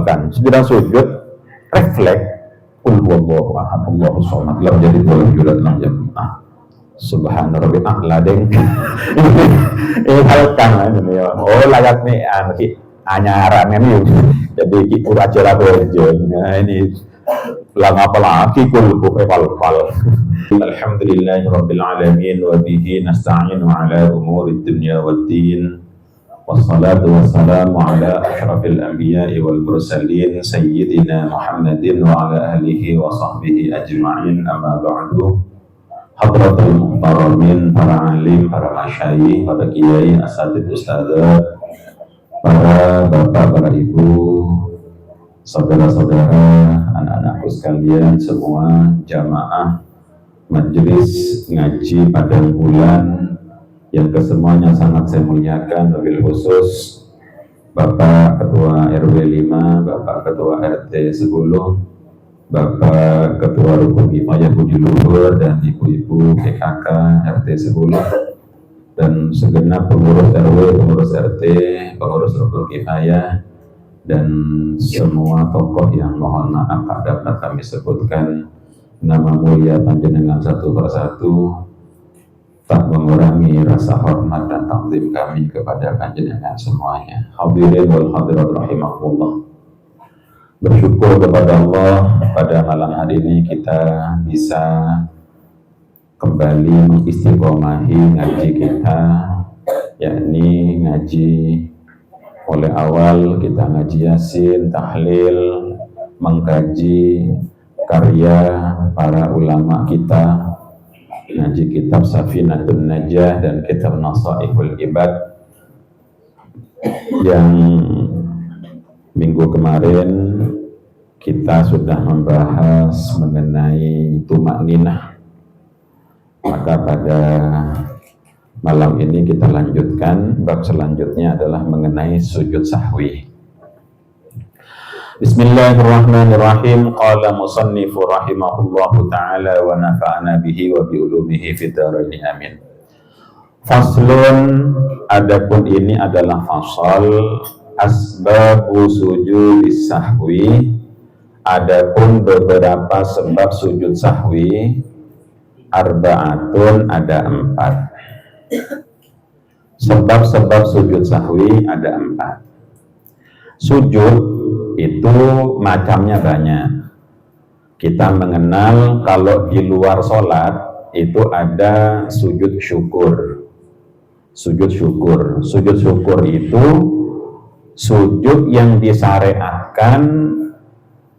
misalkan sedang sujud refleks qul huwallahu ahad Allahu shamad lam yalid walam yulad lam yakul subhana rabbil a'la deng ini halkan ini oh layak nih anyaran ini jadi kita aja lah ini lang apa lagi kul fal alhamdulillahi rabbil alamin wa bihi nasta'inu ala umuri dunya waddin wassalatu wassalamu ala ashrafil anbiya'i wal mursalin sayyidina Muhammadin wa ala alihi wa sahbihi ajma'in amma ba'du. Hadratul muhtaramin, para alim, para masyayikh, para kiai, asatidz, ustadzah, para bapak, para ibu, saudara-saudara, anak-anakku sekalian, semua jamaah majelis ngaji pada bulan yang kesemuanya sangat saya muliakan, wabil khusus Bapak Ketua RW 5, Bapak Ketua RT 10, Bapak Ketua Rukun Himaya Budi Luhur dan Ibu-Ibu PKK RT 10 dan segenap pengurus RW, pengurus RT, pengurus Rukun Himaya dan semua tokoh yang mohon maaf tak dapat kami sebutkan nama mulia panjenengan satu persatu, tak mengurangi rasa hormat dan takzim kami kepada panjenengan semuanya. Hadirin wal hadirat rahimakumullah. Bersyukur kepada Allah pada malam hari ini kita bisa kembali mengistiqomahi ngaji kita, yakni ngaji mulai awal kita ngaji Yasin, tahlil, mengkaji karya para ulama kita, ngaji kitab Safinatun Najah dan kitab Nasaihul Ibad yang minggu kemarin kita sudah membahas mengenai tumakninah. Maka pada malam ini kita lanjutkan, bab selanjutnya adalah mengenai sujud sahwi. Bismillahirrahmanirrahim. Qala musannifu rahimahullahu ta'ala wa nafa'ana bihi wa bi'ulumihi fid dharain amin. Faslun, adapun ini adalah fasal asbabu sujudis sahwi, adapun beberapa sebab sujud sahwi, arba'atun, ada 4. Sebab-sebab sujud sahwi ada 4. Sujud itu macamnya banyak. Kita mengenal kalau di luar sholat itu ada sujud syukur. Sujud syukur. Sujud syukur itu sujud yang disyariatkan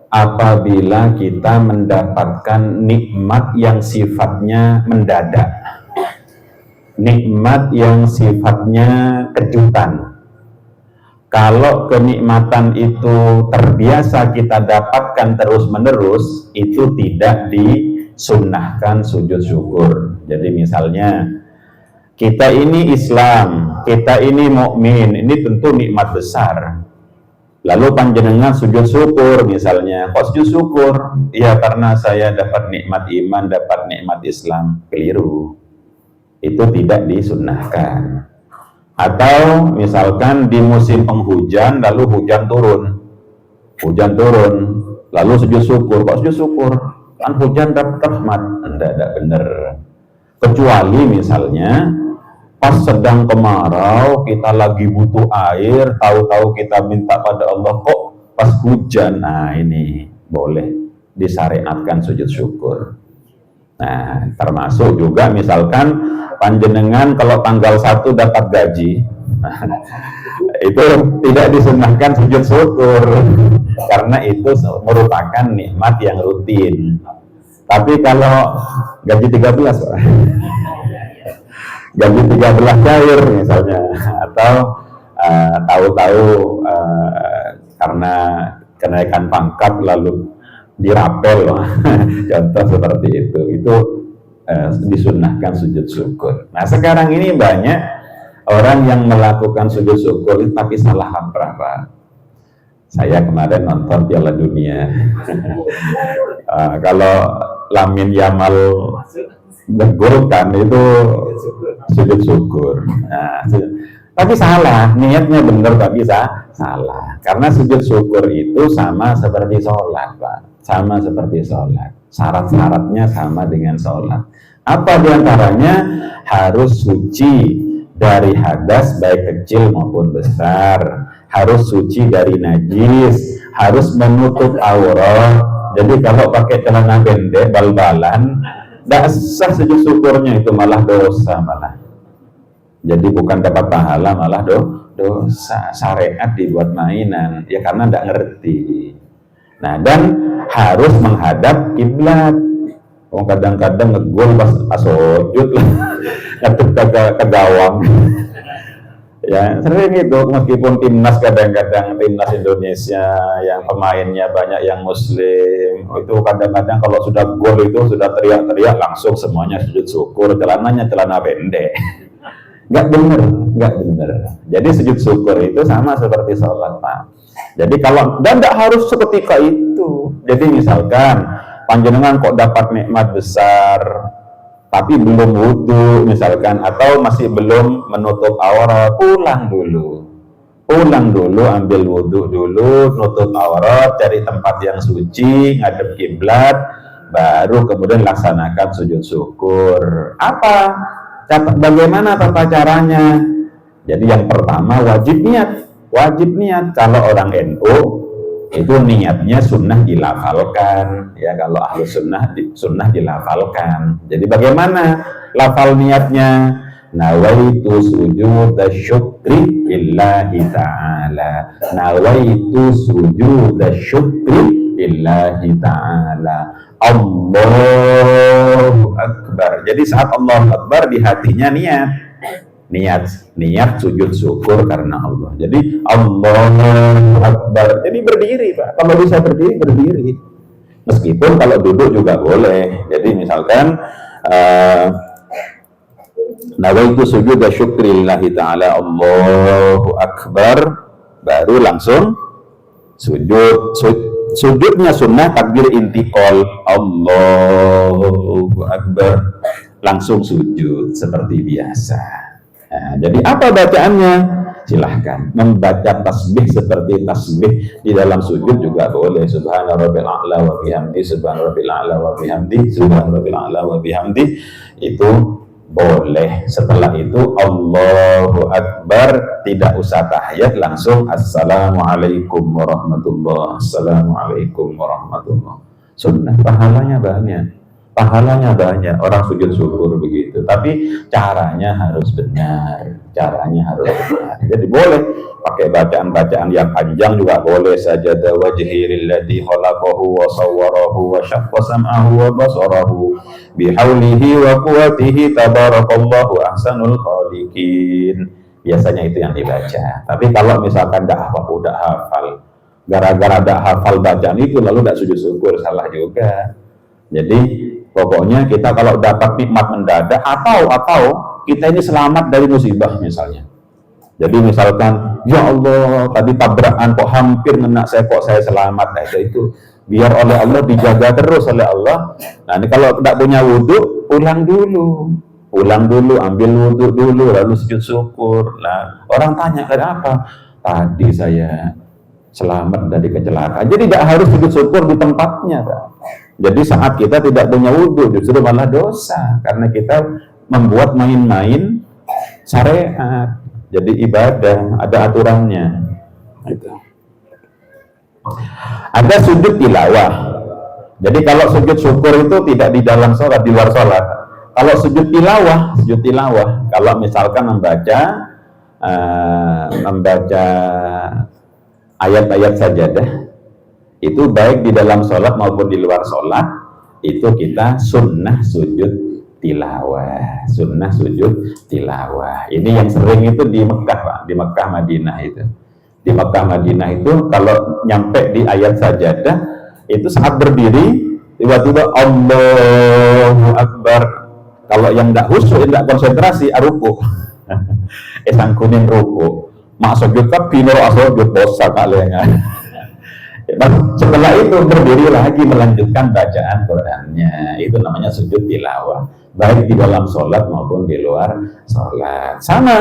apabila kita mendapatkan nikmat yang sifatnya mendadak, nikmat yang sifatnya kejutan. Kalau kenikmatan itu terbiasa kita dapatkan terus-menerus, itu tidak disunnahkan sujud syukur. Jadi misalnya kita ini Islam, kita ini mukmin, ini tentu nikmat besar. Lalu panjenengan sujud syukur misalnya, kok sujud syukur? Ya karena saya dapat nikmat iman, dapat nikmat Islam. Keliru. Itu tidak disunnahkan. Atau misalkan di musim penghujan, lalu hujan turun, lalu sujud syukur. Kok sujud syukur? Kan hujan dapat rahmat. Tidak benar. Kecuali misalnya pas sedang kemarau, kita lagi butuh air, tahu-tahu kita minta pada Allah, kok pas hujan, nah ini boleh disyariatkan sujud syukur. Nah, termasuk juga misalkan panjenengan kalau tanggal 1 dapat gaji, itu tidak disunnahkan sujud syukur, karena itu merupakan nikmat yang rutin. Tapi kalau gaji 13, Pak, gaji 13 cair misalnya, atau tahu-tahu karena kenaikan pangkat lalu dirapel, contoh seperti itu disunnahkan sujud syukur. Nah sekarang ini banyak orang yang melakukan sujud syukur tapi salah kaprah, Pak. Saya kemarin nonton Piala Dunia. Kalau Lamine Yamal ngegolkan itu sujud syukur. Nah, Tapi salah, niatnya benar tapi salah. Karena sujud syukur itu sama seperti sholat, Pak. Sama seperti sholat. Syarat-syaratnya sama dengan sholat. Apa diantaranya? Harus suci dari hadas baik kecil maupun besar. Harus suci dari najis. Harus menutup aurat. Jadi kalau pakai celana pendek, bal-balan, tidak sah sujud syukurnya, itu malah dosa malah. Jadi bukan dapat pahala, malah dosa. Syariat dibuat mainan, ya karena tidak ngerti. Nah, dan harus menghadap kiblat. Oh, kadang-kadang ngegol pas sujud lah, ngadep ke gawang. Ya sering itu, meskipun timnas kadang-kadang timnas Indonesia yang pemainnya banyak yang Muslim, itu kadang-kadang kalau sudah gol itu sudah teriak-teriak langsung semuanya sujud syukur, celananya celana pendek. Nggak bener. Jadi sujud syukur itu sama seperti sholat, Pak. Jadi kalau, dan nggak harus seketika itu. Jadi misalkan panjenengan kok dapat nikmat besar, tapi belum wudhu misalkan, atau masih belum menutup aurat, pulang dulu, ambil wudhu dulu, nutup aurat, cari tempat yang suci, ngadep kiblat, baru kemudian laksanakan sujud syukur. Bagaimana tata caranya? Jadi yang pertama wajib niat. Kalau orang NU itu niatnya sunnah dilafalkan, ya kalau ahlu sunnah dilafalkan. Jadi bagaimana lafal niatnya? Nawaitu sujuda syukri lillahi ta'ala. Nawaitu sujuda syukri lillahi ta'ala. Allahu Akbar. Jadi saat Allahu Akbar di hatinya niat sujud syukur karena Allah. Jadi Allahu Akbar. Jadi berdiri, Pak. Kalau bisa berdiri. Meskipun kalau duduk juga boleh. Jadi misalkan nawaitu sujuda syukri lillahi ta'ala, Allahu Akbar, baru langsung sujudnya sunnah takbir intiqal, Allahu Akbar, langsung sujud seperti biasa. Nah, jadi apa bacaannya? Silahkan membaca tasbih seperti tasbih di dalam sujud juga boleh. Subhana rabbil a'la wa bihamdi, subhana rabbil a'la wa bihamdi, subhana rabbil a'la wa bihamdi, itu boleh. Setelah itu Allahu Akbar, tidak usah tahiyat, langsung Assalamualaikum warahmatullah, Assalamualaikum warahmatullah. Sunnah, pahalanya banyak. Orang sujud syukur begitu, tapi caranya harus benar. Jadi boleh pakai bacaan yang panjang juga boleh. Sajada wajhi lilladzi khalaqahu wa sawwarahu wa syaqqa sam'ahu wa basarahu bihaulihi wa quwwatihi tabarakallahu ahsanul khaliqin. Biasanya itu yang dibaca. Tapi kalau misalkan udah hafal, gara-gara tidak hafal bacaan itu lalu tidak sujud syukur, salah juga. Jadi pokoknya kita kalau dapat nikmat mendadak, atau kita ini selamat dari musibah misalnya. Jadi misalkan, ya Allah tadi tabrakan kok hampir kena saya, kok saya selamat. Nah itu biar oleh Allah dijaga terus oleh Allah. Nah ini kalau tidak punya wudhu, pulang dulu, ambil wudhu dulu, lalu sujud syukur. Nah orang tanya, kenapa? Tadi saya selamat dari kecelakaan. Jadi tidak harus sujud syukur di tempatnya, Pak. Jadi saat kita tidak punya wudhu justru malah dosa, karena kita membuat main-main syariat. Jadi ibadah ada aturannya. Gitu. Ada sujud tilawah. Jadi kalau sujud syukur itu tidak di dalam sholat, di luar sholat. Kalau sujud tilawah, kalau misalkan membaca ayat-ayat sajadah, itu baik di dalam sholat maupun di luar sholat, itu kita sunnah sujud tilawah. Ini yang sering itu di Mekah, Pak, di Mekah Madinah itu. Di Mekah Madinah itu kalau nyampe di ayat sajadah, itu saat berdiri tiba-tiba Allahu Akbar. Kalau yang tidak khusyuk, yang tidak konsentrasi, ruku. Sangkunin ruku. Mak sujud ke binur asujud dosa kalian. Setelah itu berdiri lagi melanjutkan bacaan Qur'annya. Itu namanya sujud tilawah, baik di dalam sholat maupun di luar sholat. Sama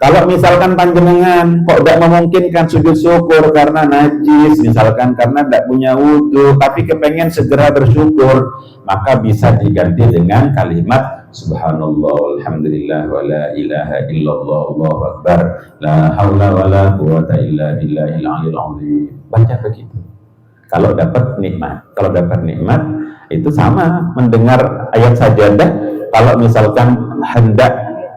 Kalau misalkan panjenengan kok tidak memungkinkan sujud syukur karena najis, misalkan karena tidak punya wudhu, tapi kepengen segera bersyukur, maka bisa diganti dengan kalimat Subhanallah, Alhamdulillah, wa la ilaha illallah, Allahu Akbar, la haula wa la quwata illa billahil aliyil azim. Baca begitu. Kalau dapat nikmat itu sama mendengar ayat sajadah. Kalau misalkan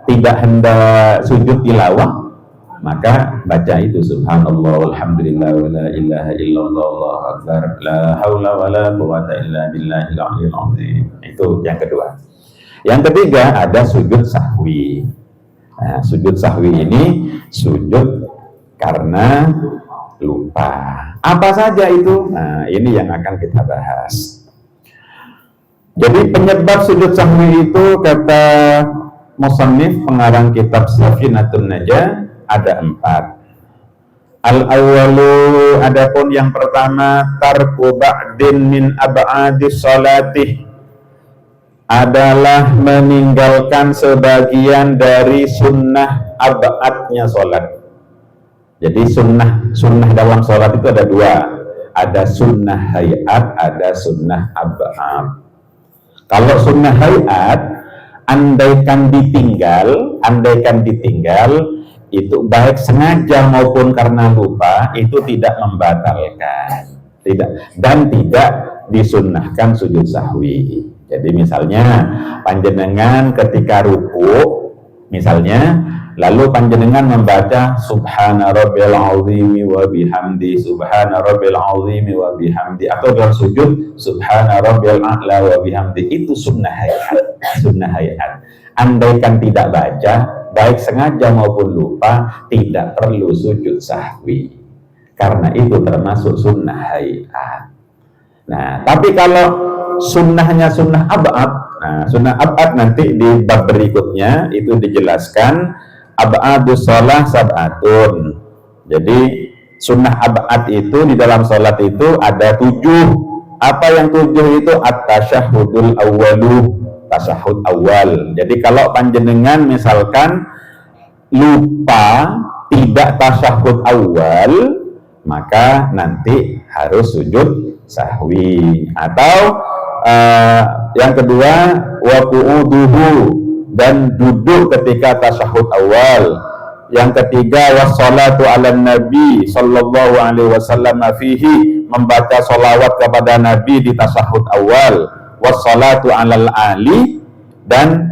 tidak hendak sujud tilawah, maka baca itu Subhanallah, Alhamdulillah, wa la ilaha illallah, Allahu Akbar, la haula wa la quwata illa billahil aliyil azim. Itu yang kedua. Yang ketiga ada sujud sahwi. Nah, sujud sahwi ini sujud karena lupa. Apa saja itu? Nah, ini yang akan kita bahas. Jadi penyebab sujud sahwi itu kata musannif pengarang kitab Safinatun Najah ada 4. Al-awwalu, adapun yang pertama, tarku ba'din min ab'adis salatih, adalah meninggalkan sebagian dari sunnah ab'adnya sholat. Jadi sunnah dalam sholat itu ada 2, ada sunnah hayat, ada sunnah ab'ad. Kalau sunnah hayat, andaikan ditinggal itu baik sengaja maupun karena lupa, itu tidak membatalkan, tidak disunnahkan sujud sahwi. Jadi misalnya panjenengan ketika ruku misalnya, lalu panjenengan membaca Subhana Rabbil Azimi wa bihamdi, Subhana Rabbil Azimi wa bihamdi, atau dalam sujud Subhana Rabbil A'la wa bihamdi, itu sunnah hayat. Andaikan tidak baca, baik sengaja maupun lupa, tidak perlu sujud sahwi, karena itu termasuk sunnah hayat. Nah, tapi kalau sunnahnya sunnah ab'ad, nah sunnah ab'ad nanti di bab berikutnya itu dijelaskan ab'adus sholah sab'atun. Jadi sunnah ab'ad itu di dalam sholat itu ada 7. Apa yang 7 itu? At-tasyahudul awwalu, tasyahud awal. Jadi kalau panjenengan misalkan lupa tidak tasyahud awal, maka nanti harus sujud sahwi. Atau yang kedua, wa qu'uduhu, dan duduk ketika tasyahud awal. Yang ketiga, wassalatu ala nabi sallallahu alaihi wasallam fihi, membaca sholawat kepada nabi di tasyahud awal. Wassalatu alal ali, dan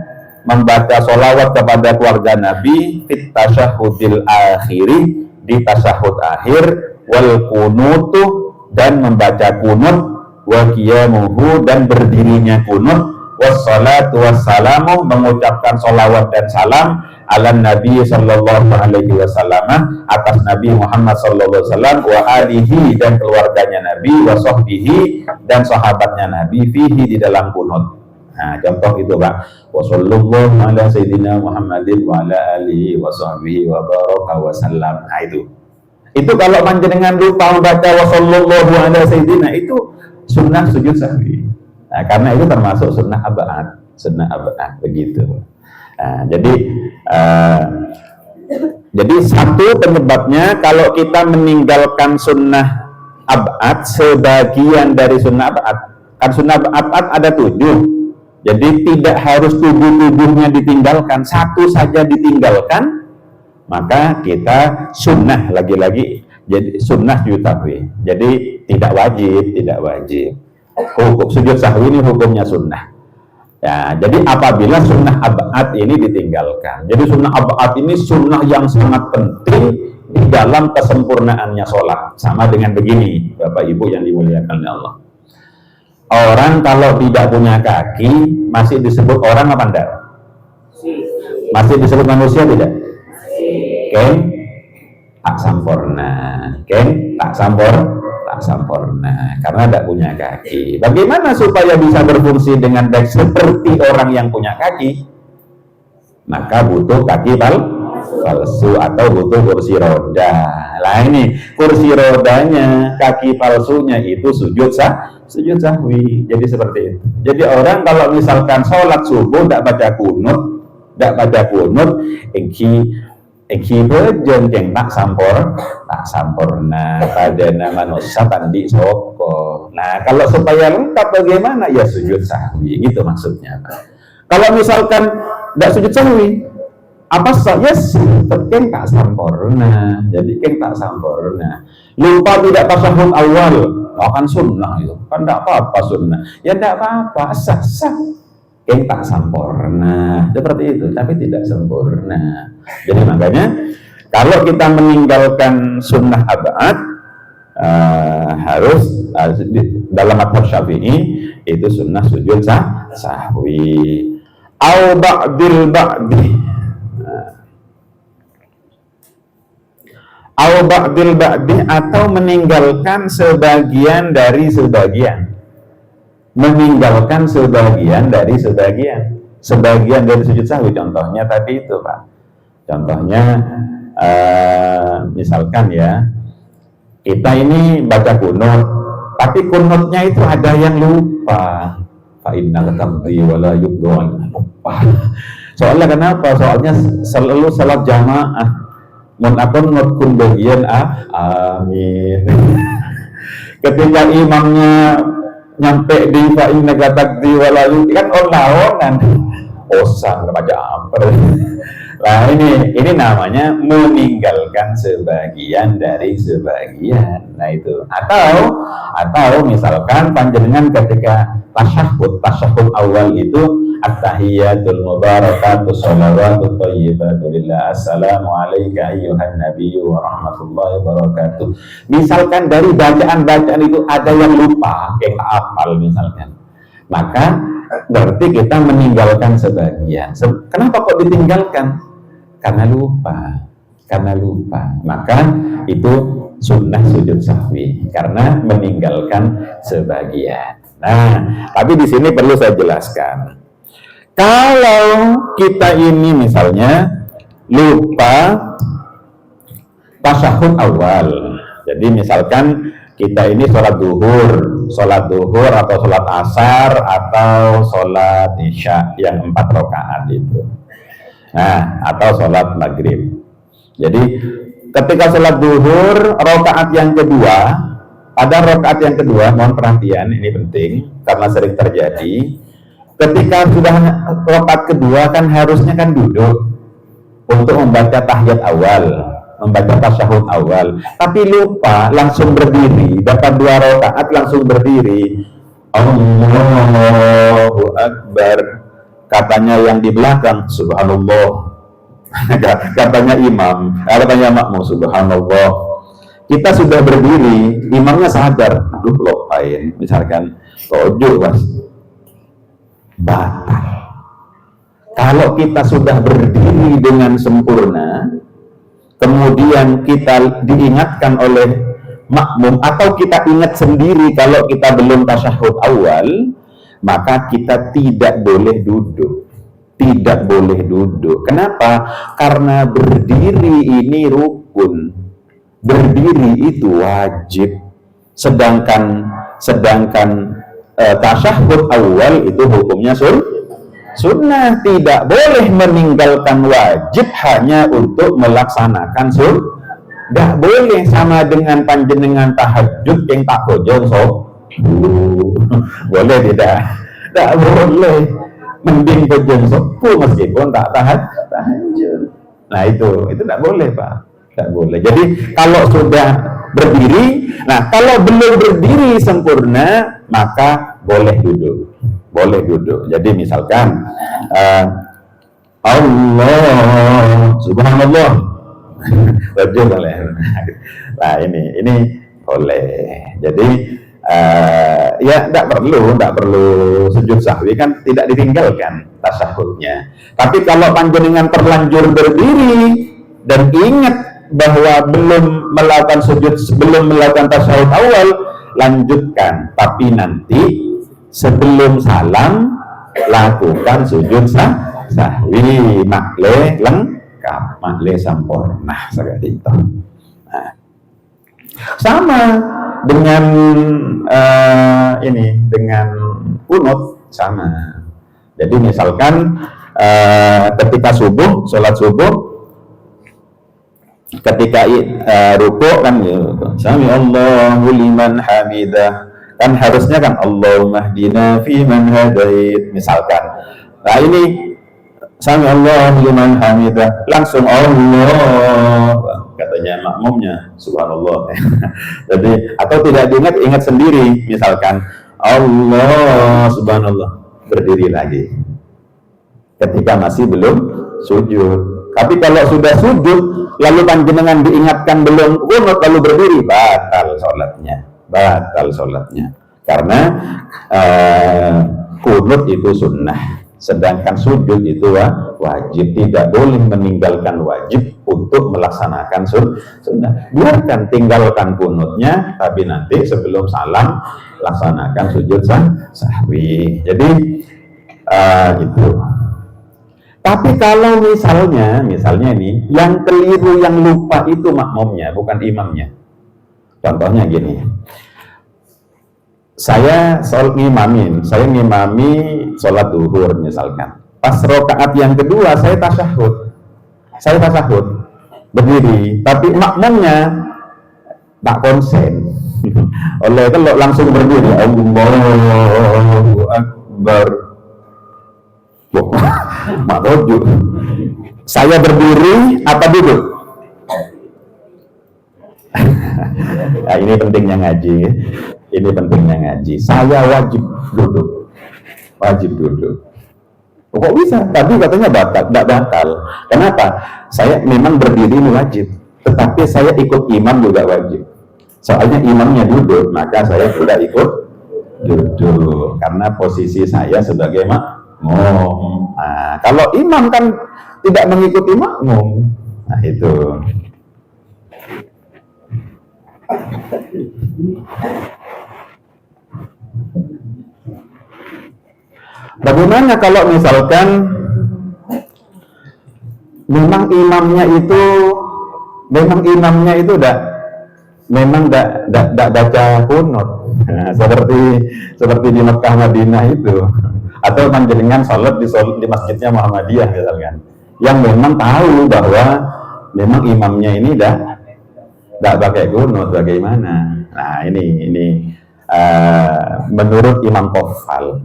membaca sholawat kepada keluarga nabi fit tasyahudil akhiri, di tasyahud akhir. Wal kunutu, dan membaca kunut. Wa qiyamuhu, dan berdirinya kunut. Wassalatu wassalamu, mengucapkan sholawat dan salam ala nabi sallallahu alaihi wasallam, atas Nabi Muhammad sallallahu alaihi wasallam, wa alihi, dan keluarganya Nabi, wa sahbihi, dan sahabatnya Nabi, fihi, di dalam kunut. Nah, contoh itu Pak, wa sallallahu ala sayyidina Muhammadin wa ala alihi wa sahbihi wa baraka wa sallam. Nah, itu kalau panjenengan lupa membaca wa sallallahu ala sayyidina, itu sunnah sujud sahwi. Nah, karena itu termasuk sunnah ab'ad, begitu. Nah, jadi satu penyebabnya kalau kita meninggalkan sunnah ab'ad, sebagian dari sunnah ab'ad. Kan sunnah ab'ad ada 7. Jadi tidak harus tubuh-tubuhnya ditinggalkan, satu saja ditinggalkan, maka kita sunnah lagi-lagi, jadi sunnah sujud sahwi. Jadi tidak wajib. Hukum sujud sahwi ini hukumnya sunnah. Ya, jadi apabila sunnah ab'ad ini ditinggalkan, jadi sunnah ab'ad ini sunnah yang sangat penting di dalam kesempurnaannya sholat. Sama dengan begini, Bapak Ibu yang dimuliakan oleh Allah. Orang kalau tidak punya kaki masih disebut orang apa enggak? Masih disebut manusia tidak? Tak sampurna karena tidak punya kaki. Bagaimana supaya bisa berfungsi dengan baik seperti orang yang punya kaki? Maka butuh kaki palsu atau butuh kursi roda. Lah ini kursi rodanya, kaki palsunya itu sujud sahwi. Jadi seperti itu. Jadi orang kalau misalkan sholat subuh tidak baca kunut, Iki bejen keng tak sampurna pada nama manusia tandi soko. Nah, kalau supaya lengkap bagaimana? Ya sujud sahwi, gitu maksudnya. Kalau misalkan tidak sujud sahwi, apa saja sih? Keng tak sampurna. Jadi keng tak sampurna. Lupa tidak tasyahud awal, akan sunnah itu. Kan tidak apa-apa sunnah. Ya tidak apa-apa, sah-sah. Keng tak sempurna, seperti itu, tapi tidak sempurna. Jadi makanya kalau kita meninggalkan sunnah abad harus dalam madhab Syafi'i itu sunnah sujud sahwi. Au ba'dil ba'di. Au ba'dil ba'di atau meninggalkan sebagian dari sebagian. Meninggalkan sebagian dari sujud sahwi, contohnya tadi itu Pak, contohnya misalkan ya kita ini baca kunut tapi kunutnya itu ada yang lupa, fa innal tamri wala yubdun, lupa. Soalnya kenapa? Soalnya selalu salat jamaah mun akun kun bagian amin. Ketika imamnya nyampe di fa innaka taqdi wala kan olah-olahan osah baca amper. Nah ini namanya meninggalkan sebagian dari sebagian. Nah itu atau misalkan panjenengan ketika tasyahud awal itu at-tahiyatul mubarakatus shalawatut thayyibatu lillah assalamu alayka ayyuhan nabiyyu wa rahmatullahi wabarakatuh. Misalkan dari bacaan-bacaan itu ada yang lupa, kayak tak hafal misalkan, maka berarti kita meninggalkan sebagian. Kenapa kok ditinggalkan? Karena lupa. Maka itu sunnah sujud sahwi karena meninggalkan sebagian. Nah, tapi di sini perlu saya jelaskan. Kalau kita ini misalnya lupa tasyahud awal, jadi misalkan kita ini sholat duhur atau sholat asar atau sholat isya yang 4 rakaat itu. Nah, atau sholat maghrib. Jadi ketika sholat duhur rakaat yang kedua, pada rakaat yang kedua, mohon perhatian, ini penting karena sering terjadi. Ketika sudah rakaat kedua kan harusnya kan duduk untuk membaca tahiyat awal, membaca tasyahud awal, tapi lupa langsung berdiri, dapat 2 rakaat langsung berdiri. Allahu Akbar. Katanya yang di belakang subhanallah. Katanya imam, katanya makmum subhanallah. Kita sudah berdiri, imamnya sadar, aduh lupain, misalkan tojo mas, batal. Kalau kita sudah berdiri dengan sempurna, kemudian kita diingatkan oleh makmum atau kita ingat sendiri kalau kita belum tasyahud awal, maka kita tidak boleh duduk. Kenapa? Karena berdiri ini rukun. Berdiri itu wajib. Sedangkan tasyahud awal itu hukumnya sunnah. Tidak boleh meninggalkan wajib hanya untuk melaksanakan sunnah. Tidak boleh sama dengan panjenengan tahajud yang tak bojong boleh tidak? Tak boleh. Mending bojong sopu meskipun tak tahajud. Nah itu tidak boleh Pak, tidak boleh. Jadi kalau sudah berdiri, nah kalau belum berdiri sempurna maka boleh duduk. Jadi misalkan Allah subhanallah wajib boleh. Nah ini boleh. Jadi ya tidak perlu sujud sahwi, kan tidak ditinggalkan tasyahudnya. Tapi kalau panjenengan terlanjur berdiri dan ingat bahwa belum melakukan tasyahud awal, lanjutkan. Tapi nanti sebelum salam lakukan sujud sahwi, makle lengkap, makle sampurna seperti itu. Nah, sama dengan dengan kunut sama. Jadi misalkan ketika sholat subuh ketika rukuk kan sami Allahu liman hamidah, kan harusnya kan Allahumma hdina fi man hadait misalkan. Nah ini sami Allahu liman hamidah langsung Allah katanya makmumnya subhanallah. Jadi atau tidak diingat, ingat sendiri misalkan Allah subhanallah, berdiri lagi ketika masih belum sujud. Tapi kalau sudah sujud lalu panjenengan diingatkan belum kunut lalu berdiri, batal sholatnya karena kunut itu sunnah, sedangkan sujud itu wajib. Tidak boleh meninggalkan wajib untuk melaksanakan sunnah. Biarkan tinggalkan kunutnya, tapi nanti sebelum salam laksanakan sujud sahwi. Jadi gitu. Tapi kalau misalnya nih, yang keliru, yang lupa itu makmumnya, bukan imamnya. Contohnya gini, saya ngimami sholat duhur misalkan. Pas rakaat yang kedua saya tasyahud, berdiri, tapi makmumnya tak konsen. Oleh itu langsung berdiri, Allahu Akbar. Makroju. Saya berdiri apa duduk? Nah, ini pentingnya ngaji. Saya wajib duduk. Kok bisa? Tadi katanya tidak batal. Kenapa? Saya memang berdiri ini wajib, tetapi saya ikut imam juga wajib. Soalnya imamnya duduk, maka saya juga ikut duduk karena posisi saya sebagai makmum. Nah, kalau imam kan tidak mengikuti makmum, nah itu. Bagaimana kalau misalkan memang imamnya itu memang tidak baca kunut, nah, seperti di Mekah Madinah itu, atau panjenengan sholat di masjidnya Muhammadiyah misalkan, yang memang tahu bahwa memang imamnya ini tidak pakai kunut, bagaimana? Nah ini menurut Imam Qofal,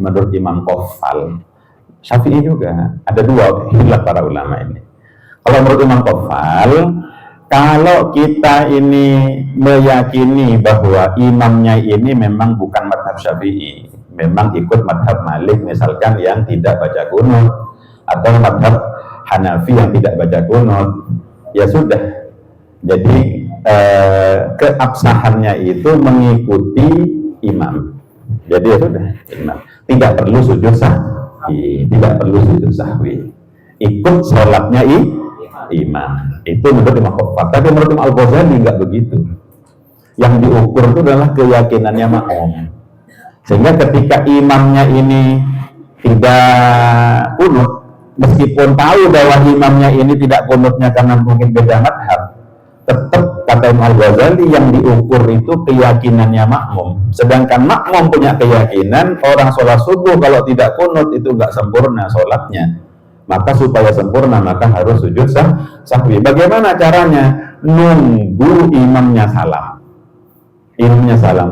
Syafi'i juga ada dua khilaf para ulama ini. Kalau menurut Imam Qofal, kalau kita ini meyakini bahwa imamnya ini memang bukan madhab Syafi'i, memang ikut madhab Malik misalkan yang tidak baca kunut, atau madhab Hanafi yang tidak baca kunut, ya sudah. Jadi keabsahannya itu mengikuti imam. Jadi ya sudah, imam tidak perlu sujud sahwi, ikut sholatnya imam. Itu menurut Imam Qofal. Tapi menurut Imam Al-Ghazali nggak begitu. Yang diukur itu adalah keyakinannya makmum. Sehingga ketika imamnya ini tidak kunut, meskipun tahu bahwa imamnya ini tidak kunutnya karena mungkin beda madhab, tetap kata Imam Al-Ghazali yang diukur itu keyakinannya makmum. Sedangkan makmum punya keyakinan orang sholat subuh kalau tidak kunut itu nggak sempurna sholatnya. Maka supaya sempurna maka harus sujud sahwi. Bagaimana caranya? Nunggu imamnya salam.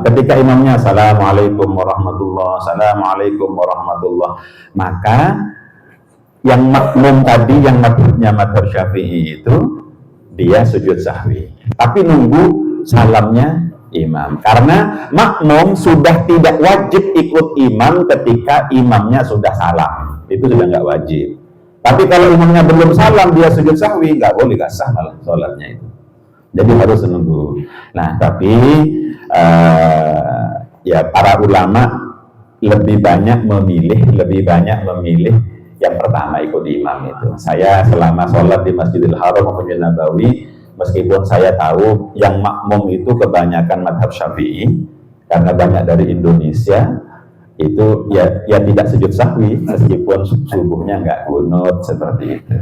Ketika imamnya Assalamualaikum warahmatullah, maka yang makmum tadi yang madhab Syafi'i itu dia sujud sahwi, tapi nunggu salamnya imam, karena makmum sudah tidak wajib ikut imam ketika imamnya sudah salam, itu sudah nggak wajib. Tapi kalau imamnya belum salam dia sujud sahwi, nggak boleh, nggak sah malah sholatnya itu. Jadi harus menunggu. Nah tapi ya para ulama lebih banyak memilih yang pertama ikut imam itu. Saya selama sholat di Masjidil Haram maupun di Nabawi, meskipun saya tahu yang makmum itu kebanyakan madhab Syafi'i, karena banyak dari Indonesia, itu ya tidak sujud sahwi meskipun subuhnya nggak kunut seperti itu.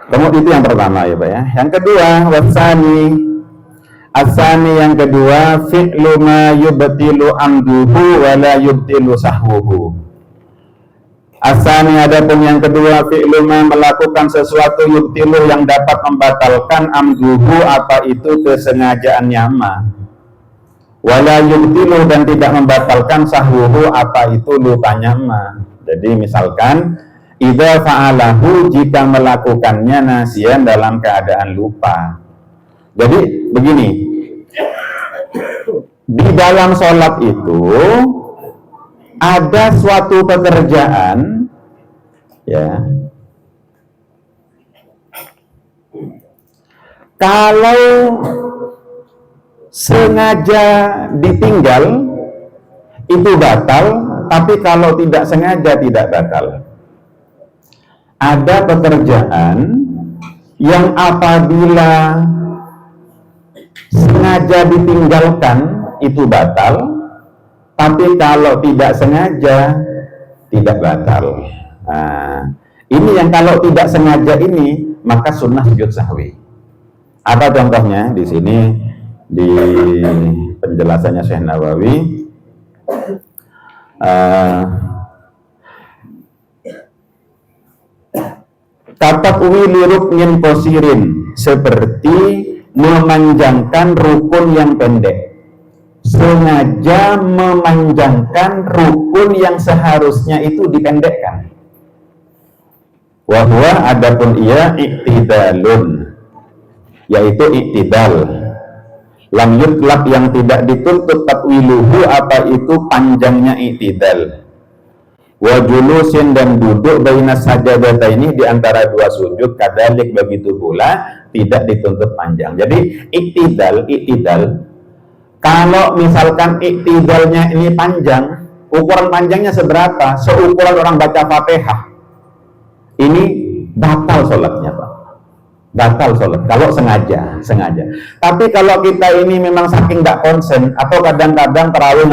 Kemudian itu yang pertama ya Pak ya. Yang kedua, asani yang kedua, fi'lu ma yubtilu amduhu wa la yubtilu sahwuhu. Asani adapun yang kedua, fi'lu ma melakukan sesuatu yubtilu yang dapat membatalkan amduhu apa itu kesengajaannya ma. Wa la yubtilu dan tidak membatalkan sahwuhu apa itu lupanya ma. Jadi misalkan idza fa'alahu jika melakukannya nasian dalam keadaan lupa. Jadi begini, di dalam sholat itu ada suatu pekerjaan, ya, kalau sengaja ditinggal itu batal, tapi kalau tidak sengaja tidak batal. Ada pekerjaan yang apabila sengaja ditinggalkan itu batal, tapi kalau tidak sengaja tidak batal. Nah, ini yang kalau tidak sengaja ini maka sunnah sujud sahwi. Apa contohnya? Di sini di penjelasannya Syekh Nawawi, tatatwili ruknin qasirin, seperti memanjangkan rukun yang pendek. Sengaja memanjangkan rukun yang seharusnya itu dipendekkan. Wa huwa adapun ia iktidalun, yaitu iktidal. Lam yutlab yang tidak dituntut tatwiluhu apa itu panjangnya iktidal. Wa julusin dan duduk baina sajadataini di antara dua sujud kadalik begitu pula tidak dituntut panjang. Jadi iktidal kalau misalkan iktidalnya ini panjang, ukuran panjangnya seberapa? Seukuran orang baca Fatihah. Ini batal sholatnya Pak. Batal sholat kalau sengaja. Tapi kalau kita ini memang saking nggak konsen atau kadang-kadang terawih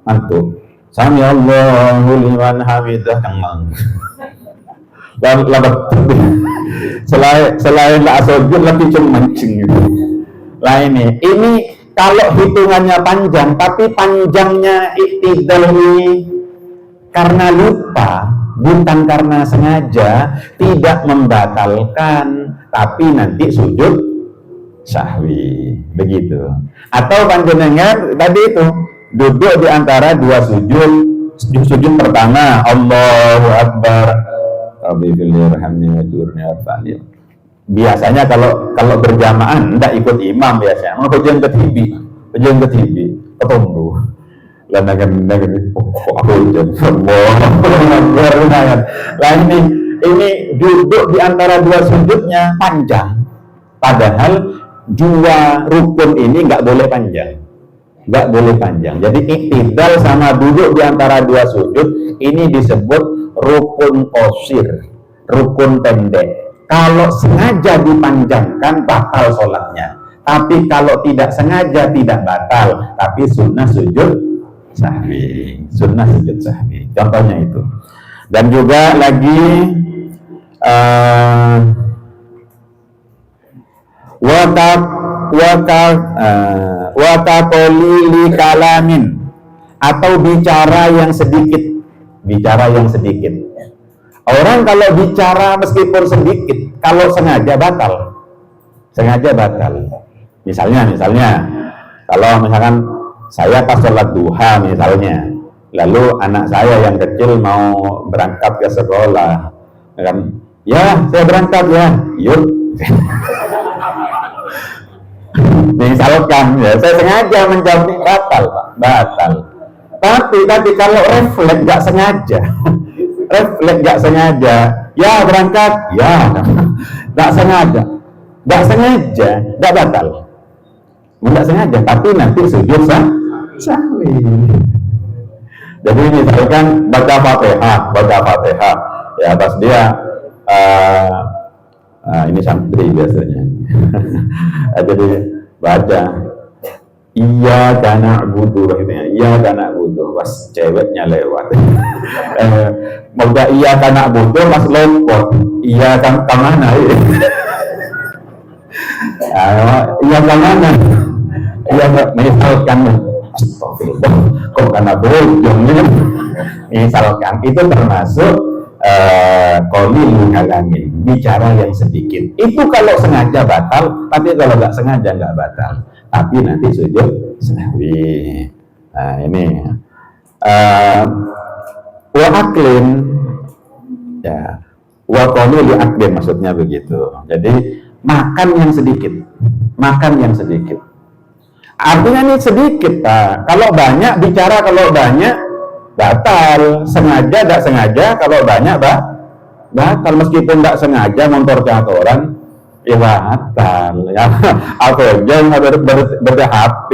ngantuk. Sami Allahu liman hamidah kang. Selain la sujud lebih mancing gitu. Lah ini kalau hitungannya panjang, tapi panjangnya iktidal ini karena lupa, bukan karena sengaja, tidak membatalkan, tapi nanti sujud sahwi, begitu. Atau panjenengan tadi itu duduk di antara dua sujud pertama, Allahu Akbar, Rabbi firhamni wajurni warfa'ni. Biasanya kalau berjamaah tidak ikut imam biasanya. Mau kajian ketibi, ketemu. Lantaran aku ujian semua. Lah ini duduk di antara dua sujudnya panjang. Padahal dua rukun ini nggak boleh panjang. Jadi iktidal sama duduk di antara dua sujud ini disebut rukun qasir, rukun pendek. Kalau sengaja dipanjangkan batal sholatnya, tapi kalau tidak sengaja tidak batal, tapi sunnah sujud sahwi. Contohnya itu. Dan juga lagi waqaqoli kalamin, atau bicara yang sedikit. Orang kalau bicara meskipun sedikit, kalau sengaja batal. Misalnya, kalau misalkan saya pas sholat duha misalnya, lalu anak saya yang kecil mau berangkat ke sekolah, kan? Ya, saya berangkat ya, yuk. Misalkan, ya, saya sengaja menjawab batal, Pak, batal. Tapi kalau refleks nggak sengaja, ya berangkat, ya nggak sengaja, nggak batal, nggak sengaja, tapi nanti sujud sahwi. Jadi misalkan baca Fatihah, ya pas dia ini santri biasanya, jadi baca Iya karena butuh gitu, iya karena butuh, pas ceweknya lewat. Moga iya karena butuh, pas lempot, iya kan kemana? Iya kemana? Iya misalkan, astagfirullah, kok karena bojong? Misalkan itu termasuk qalilul kalami, bicara yang sedikit. Itu kalau sengaja batal, tapi kalau nggak sengaja nggak batal. Tapi nanti sujud sahwi. Nah ini wa aklin, ya, wa qalil aklin maksudnya begitu. Jadi makan yang sedikit, makan yang sedikit. Artinya ini sedikit, Pak. Kalau banyak bicara, kalau banyak batal. Sengaja tidak sengaja, kalau banyak batal. Meskipun tidak sengaja motor catoran, ya batal. Ya, aku jangan ber-HP,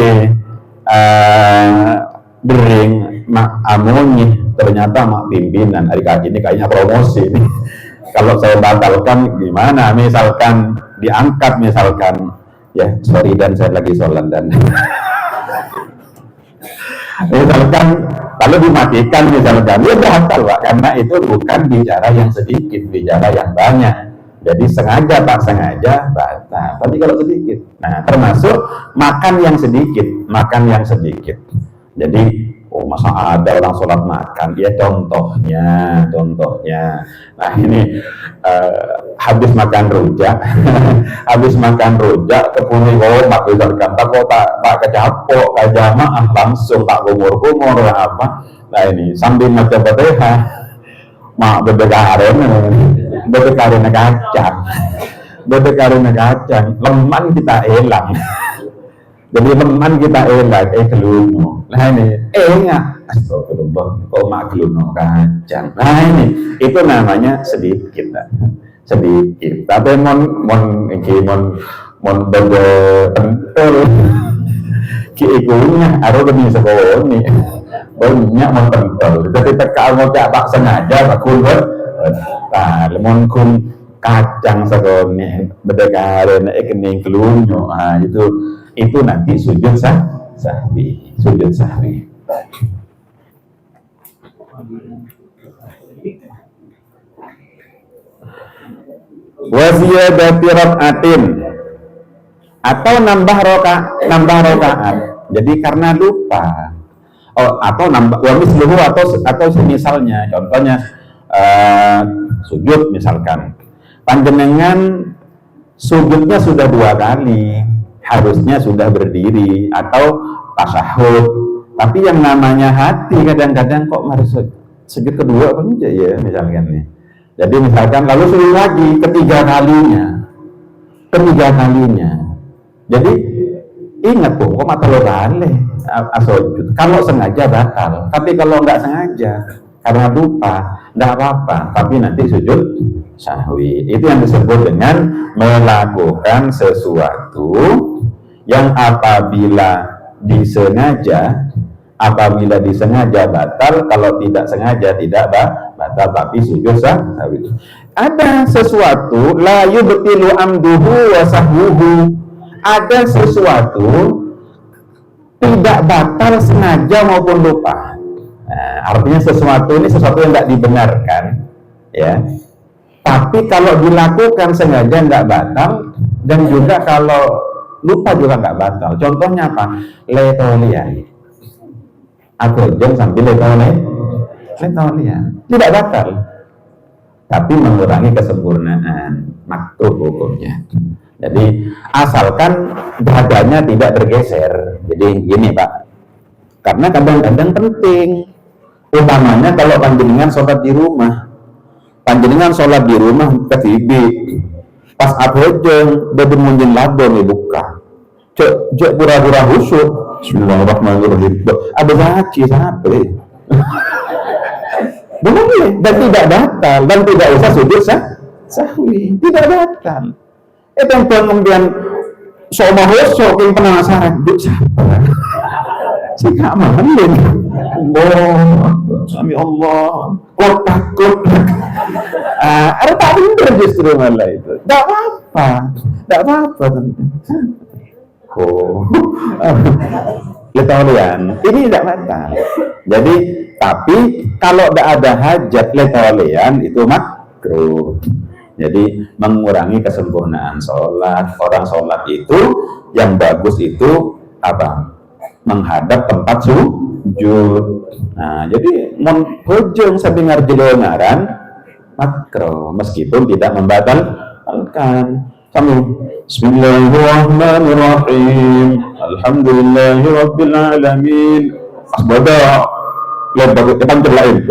dering, mak amunyi. Ternyata mak pimpinan hari ini kayaknya promosi. Kalau saya batalkan gimana? Misalkan diangkat, misalkan, ya sorry dan saya lagi sholat dan misalkan kalau dimatikan misalkan, ya batal Pak, karena itu bukan bicara yang sedikit, bicara yang banyak. Jadi sengaja tak sengaja batal. Tapi kalau sedikit, nah termasuk makan yang sedikit, makan yang sedikit. Jadi masa ada orang sholat makan? Ya contohnya. Nah ini habis makan rujak, habis makan rujak kepuni mak misalkan tak kecapok jamaah langsung tak kumur apa. Nah ini sambil macam Fatihah, mak bedekaren kacang, leman kita elang. Jadi leman kita elang, kelungu. Nah ini, enggak. Astagfirullah, kok mak kelungu kacang. Nah ini, itu namanya sedikit. Sedikit. Tapi mon bede pentul. Ki ikunya, harus lebih sekolah ini. Banyak mon pentul. Jadi tekal mau tak sengaja, tak kulur. Nah, lemon kun kacang segone bedekaren kening kelunyu. Nah, itu nanti sujud sahwi. Wa ziyadati rak'atin, atau nambah rakaat. Jadi karena lupa. Atau nambah wa misluhu, atau semisalnya. Contohnya sujud misalkan, panjenengan sujudnya sudah 2 kali, harusnya sudah berdiri atau tasyahud, tapi yang namanya hati kadang-kadang kok harus sujud kedua apa enggak ya misalkan nih. Jadi misalkan lalu sujud lagi ketiga kalinya. Jadi ingat kok mata lo balik sujud. Kalau sengaja batal, tapi kalau nggak sengaja karena lupa, tidak apa-apa, tapi nanti sujud sahwi. Itu yang disebut dengan melakukan sesuatu yang apabila disengaja batal, kalau tidak sengaja tidak batal, tapi sujud sahwi. Ada sesuatu la yubtilu amduhu wa sahwuhu. Ada sesuatu tidak batal sengaja maupun lupa. Nah, artinya sesuatu ini sesuatu yang tidak dibenarkan, ya. Tapi kalau dilakukan sengaja nggak batal, dan juga kalau lupa juga nggak batal. Contohnya apa? Letolian. Aku jam sambil letolian, tidak batal, tapi mengurangi kesempurnaan, makruh hukumnya. Jadi asalkan badannya tidak bergeser. Jadi gini Pak, karena kadang-kadang penting. Utamanya kalau panjenengan sholat di rumah, ketibi, pas abojong, udah bermunjin labon buka, cek pura-pura khusyuk, bismillahirrahmanirrahim, ada haji sampai, boleh, dan tidak batal, dan tidak usah sujud sahwi, tidak batal. Itu yang kemudian soal khusyuk yang penasaran, duk siapa? Si kamalin, Sami Allah, kok takut? Ada tak bener justru malah itu. Tidak apa-apa. Oh, letolean ini tidak batal. Jadi, tapi kalau tidak ada hajat letolean itu makruh. Jadi mengurangi kesempurnaan sholat. Orang sholat itu yang bagus itu apa? Menghadap tempat sujud. Nah, jadi mun hujung sabingar jelongaran makruh meskipun tidak membatalkan. Kami Bismillahirrahmanirrahim. Alhamdulillahirabbil alamin. Asbada lebar pantel lain.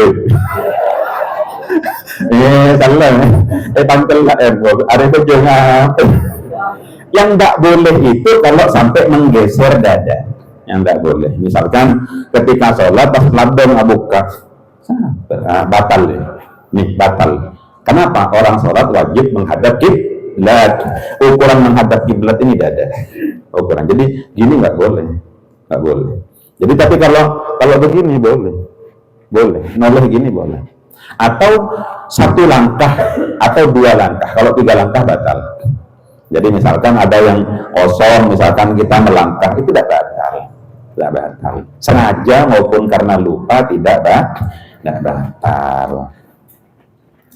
Salah. Pantel lain. Ada itu jangan. Yang tidak boleh itu kalau sampai menggeser dada. Yang tidak boleh. Misalkan ketika sholat pas labdong abuka, batal ya. Nih batal. Kenapa? Orang sholat wajib menghadap kiblat. Ukuran menghadap kiblat ini dada. Ukuran. Jadi gini nggak boleh, nggak boleh. Jadi tapi kalau begini boleh, noleh gini boleh. Atau satu langkah atau dua langkah. Kalau tiga langkah batal. Jadi misalkan ada yang kosong, misalkan kita melangkah itu tidak batal. Tidak batal. Sengaja maupun karena lupa tidak batal.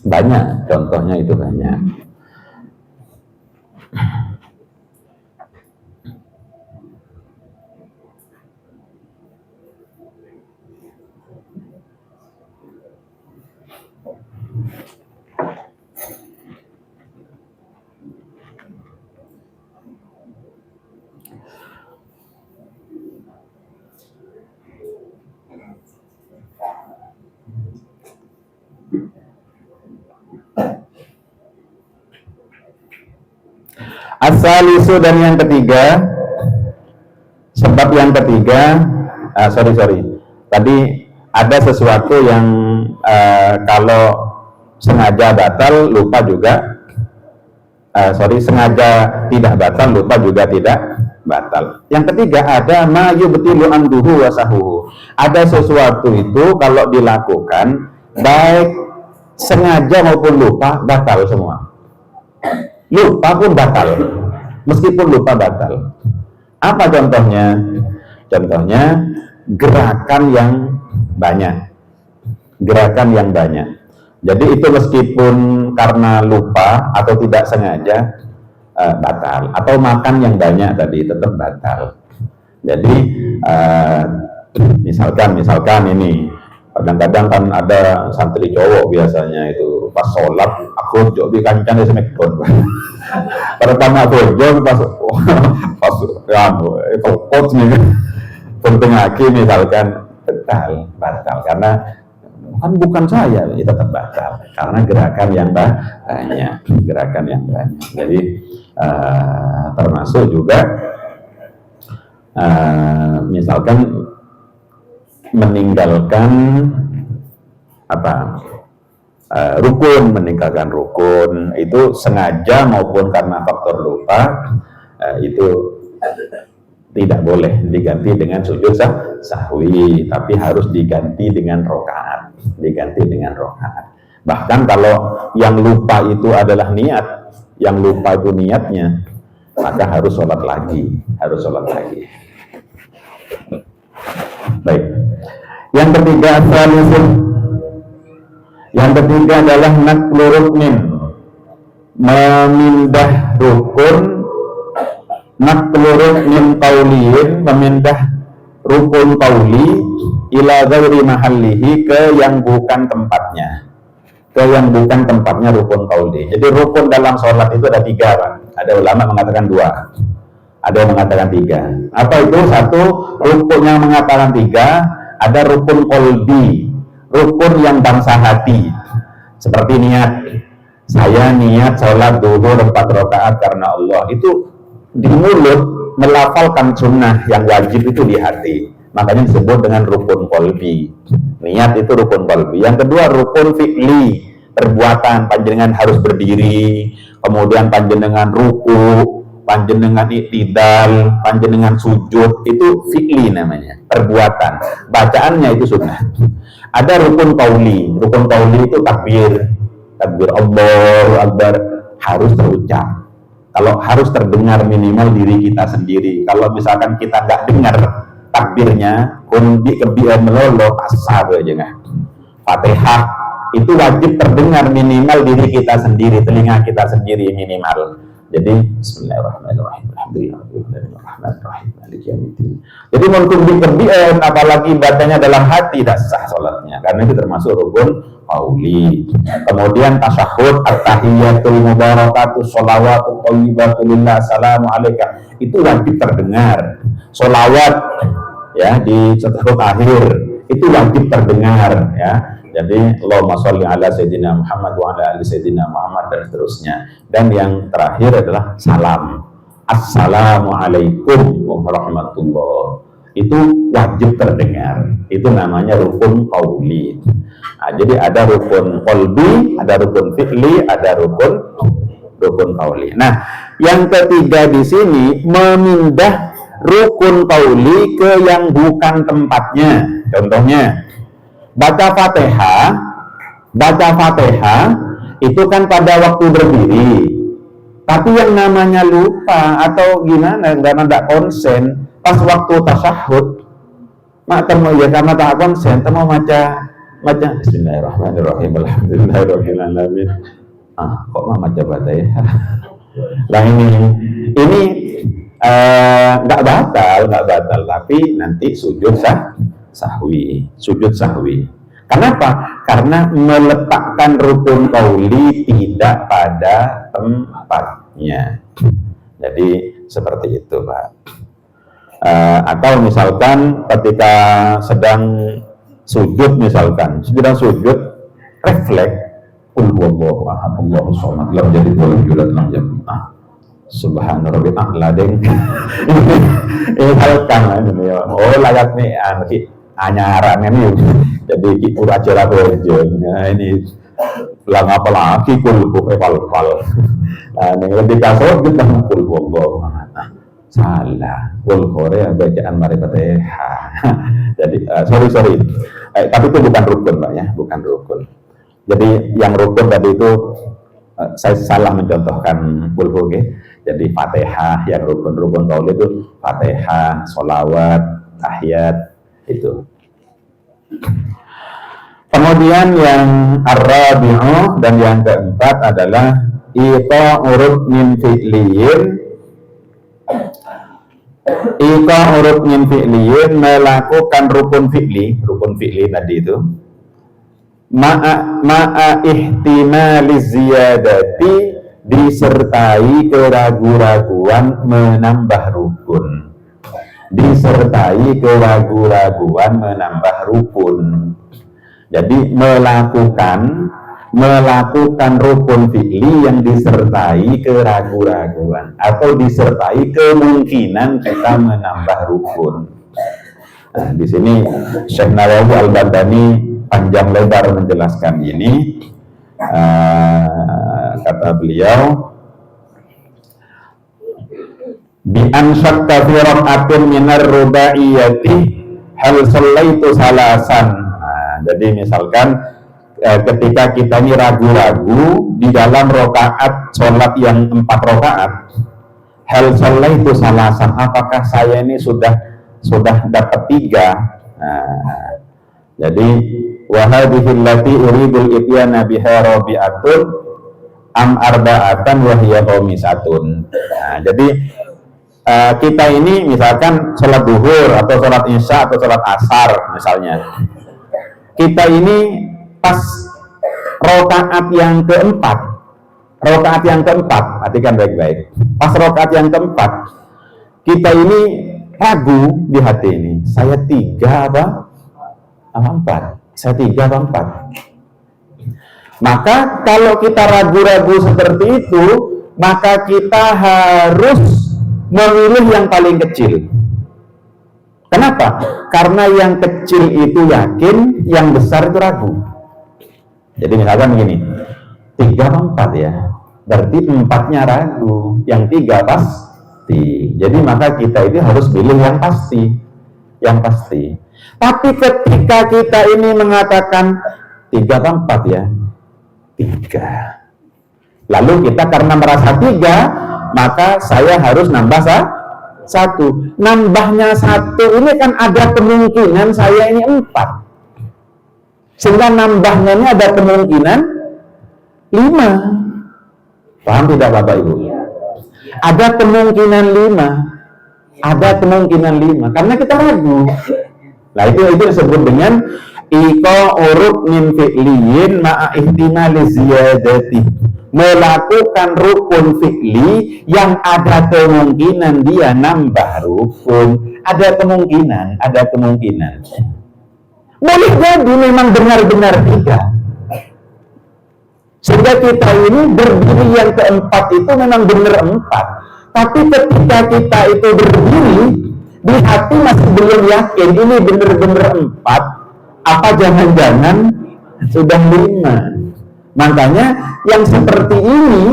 Banyak contohnya itu banyak. Asalisu dan yang ketiga, sebab yang ketiga, sorry, tadi ada sesuatu yang kalau sengaja batal, lupa juga, sengaja tidak batal, lupa juga tidak batal. Yang ketiga ada ma yubtilu anduhu wa sahuhu. Ada sesuatu itu kalau dilakukan baik sengaja maupun lupa batal semua. Lupa pun batal, meskipun lupa batal. Apa contohnya? Contohnya gerakan yang banyak. Jadi itu meskipun karena lupa atau tidak sengaja batal. Atau makan yang banyak tadi tetap batal. Jadi misalkan ini kadang-kadang kan ada santri cowok biasanya itu pas sholat aku jobi kancan di smackdown. Pertama aku jobi pas coach nih penting lagi misalkan batal karena kan bukan saya, ya tetap batal karena gerakan yang banyak. Jadi termasuk juga misalkan meninggalkan meninggalkan rukun itu sengaja maupun karena faktor lupa itu tidak boleh diganti dengan sujud sahwi, tapi harus diganti dengan rokaat. Bahkan kalau yang lupa itu adalah niat, yang lupa itu niatnya, maka harus sholat lagi. Baik. Yang ketiga adalah naqlu ruknin, memindah rukun, naqlu ruknin qauliyin, memindah rukun qauli ila ghairi mahallihi, ke yang bukan tempatnya. Rukun qauli. Jadi rukun dalam sholat itu ada 3, Pak. Ada ulama mengatakan 2. Ada yang mengatakan 3. Apa itu? Satu, rukun yang mengatakan 3, ada rukun qalbi, rukun yang bangsa hati. Seperti niat. Saya niat sholat zuhur 4 rakaat karena Allah. Itu di mulut melafalkan sunnah yang wajib itu di hati. Makanya disebut dengan rukun qalbi. Niat itu rukun qalbi. Yang kedua rukun fi'li, perbuatan. Panjenengan harus berdiri, kemudian panjenengan ruku, panjenengan iktidal, panjenengan sujud, itu fi'li namanya, perbuatan. Bacaannya itu sunnah. Ada rukun qauli. Rukun qauli itu takbir Allahu Akbar, harus terucap. Kalau harus terdengar minimal diri kita sendiri. Kalau misalkan kita nggak dengar takbirnya, kundi kebian melolo asal aja nggak. Fatihah itu wajib terdengar minimal diri kita sendiri, telinga kita sendiri minimal. Jadi Bismillahirrahmanirrahim. Alhamdulillahirrahmanirrahim. Jadi mungkin kebian, apalagi bacanya dalam hati, tidak sah sholatnya, karena itu termasuk rukun qauli. Kemudian tasyahud, at-tahiyatul mubarakatus sholawatut thayyibatul lillah, assalamu alaika, itu wajib terdengar. Sholawat ya di tasyahud akhir itu wajib terdengar ya. Jadi Allahumma sholli ala sayyidina Muhammad wa ala ali sayyidina Muhammad dan seterusnya. Dan yang terakhir adalah salam. Assalamualaikum warahmatullahi. Itu wajib terdengar. Itu namanya rukun qauli. Nah, jadi ada rukun qalbi, ada rukun fi'li, ada rukun qauli. Nah, yang ketiga di sini memindah rukun qauli ke yang bukan tempatnya. Contohnya baca Fatihah itu kan pada waktu berdiri, tapi yang namanya lupa atau gimana, karena tidak konsen pas waktu tasyahud, ya karena tak konsen, temu baca Bismillahirrahmanirrahim, Alhamdulillahirrahmanirrahim. Kok baca Fatihah? Nah ini nggak batal, tapi nanti sujud sahwi. Kenapa? Karena meletakkan rukun qauli tidak pada tempatnya. Jadi seperti itu, Pak. Atau misalkan ketika sedang sujud, refleks, qul huwallahu ahad Allahus samad lam yalid walam yulad lam yakul lahu subhana rabbil a'la. Ini halkan ini. Oh, layak nih anyaran ini. Jadi kita acara berjalan. Nah, ini lang apa lagi kul fal. Nah, ini lebih kasar kita kul wallahu. Salah. Kul Korea bacaan mari Fatihah. Jadi sorry. Tapi itu bukan rukun, Pak ya, bukan rukun. Jadi yang rukun tadi itu saya salah mencontohkan kul. Jadi Fatihah yang rukun qauli itu Fatihah, sholawat, tahiyat itu. Kemudian yang ar-rabi'u dan yang keempat adalah urut min fi'liyin, melakukan rukun fi'li tadi itu ma'a ihtimali ziyadati, disertai keraguan-raguan menambah rukun. Jadi melakukan rukun fi'li yang disertai keraguan-raguan atau disertai kemungkinan kita menambah rukun. Nah, di sini Syekh Nawawi Al-Badani panjang lebar menjelaskan ini. Kata beliau, bi an syakka fi rak'atin minar rubaiyati hal shallaitu salasan. Jadi misalkan ketika kita ini ragu-ragu di dalam rokaat sholat yang 4 rokaat, hal shallaitu salasan, apakah saya ini sudah dapat 3? Nah, jadi wa hadhihi allati uridul ityana biha rabi'atun am arba'atan wa hiya khamisatun. Nah, jadi kita ini misalkan sholat duhur atau sholat isya atau sholat asar misalnya, kita ini pas rokaat yang keempat, perhatikan baik-baik, pas rokaat yang keempat kita ini ragu di hati ini, saya 3 apa 4, saya 3 apa 4. Maka kalau kita ragu-ragu seperti itu, maka kita harus memilih yang paling kecil. Kenapa? Karena yang kecil itu yakin, yang besar itu ragu. Jadi misalkan begini, 3 apa 4 ya, berarti 4-nya ragu, yang 3 pasti. Jadi maka kita ini harus pilih yang pasti. Tapi ketika kita ini mengatakan 3 apa 4 ya, 3. Lalu kita karena merasa 3, maka saya harus nambah satu. Nambahnya satu ini kan ada kemungkinan saya ini 4. Sehingga nambahnya ini ada kemungkinan 5. Paham tidak Bapak Ibu? Ada kemungkinan 5. Ada kemungkinan 5. Karena kita ragu. Nah itu disebut dengan iko urut min fi'liyin ma'a ihtimali ziyadati. Melakukan rukun fi'li yang ada kemungkinan dia nambah rukun. Ada kemungkinan. Boleh jadi memang benar-benar 3. Sehingga kita ini berdiri yang keempat itu memang benar 4. Tapi ketika kita itu berdiri, di hati masih belum yakin ini benar-benar 4, apa jangan-jangan sudah 5. Makanya yang seperti ini,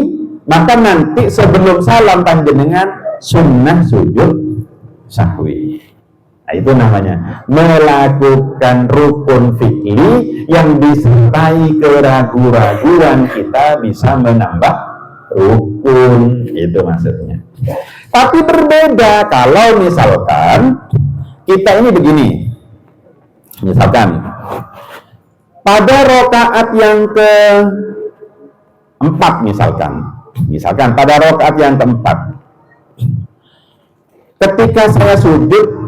maka nanti sebelum salam panjenengan sunnah sujud sahwi. Nah, itu namanya melakukan rukun fi'li yang disertai keraguan-raguan kita bisa menambah rukun, itu maksudnya. Tapi berbeda kalau misalkan kita ini begini, misalkan pada rakaat yang keempat misalkan pada rakaat yang keempat, ketika saya sujud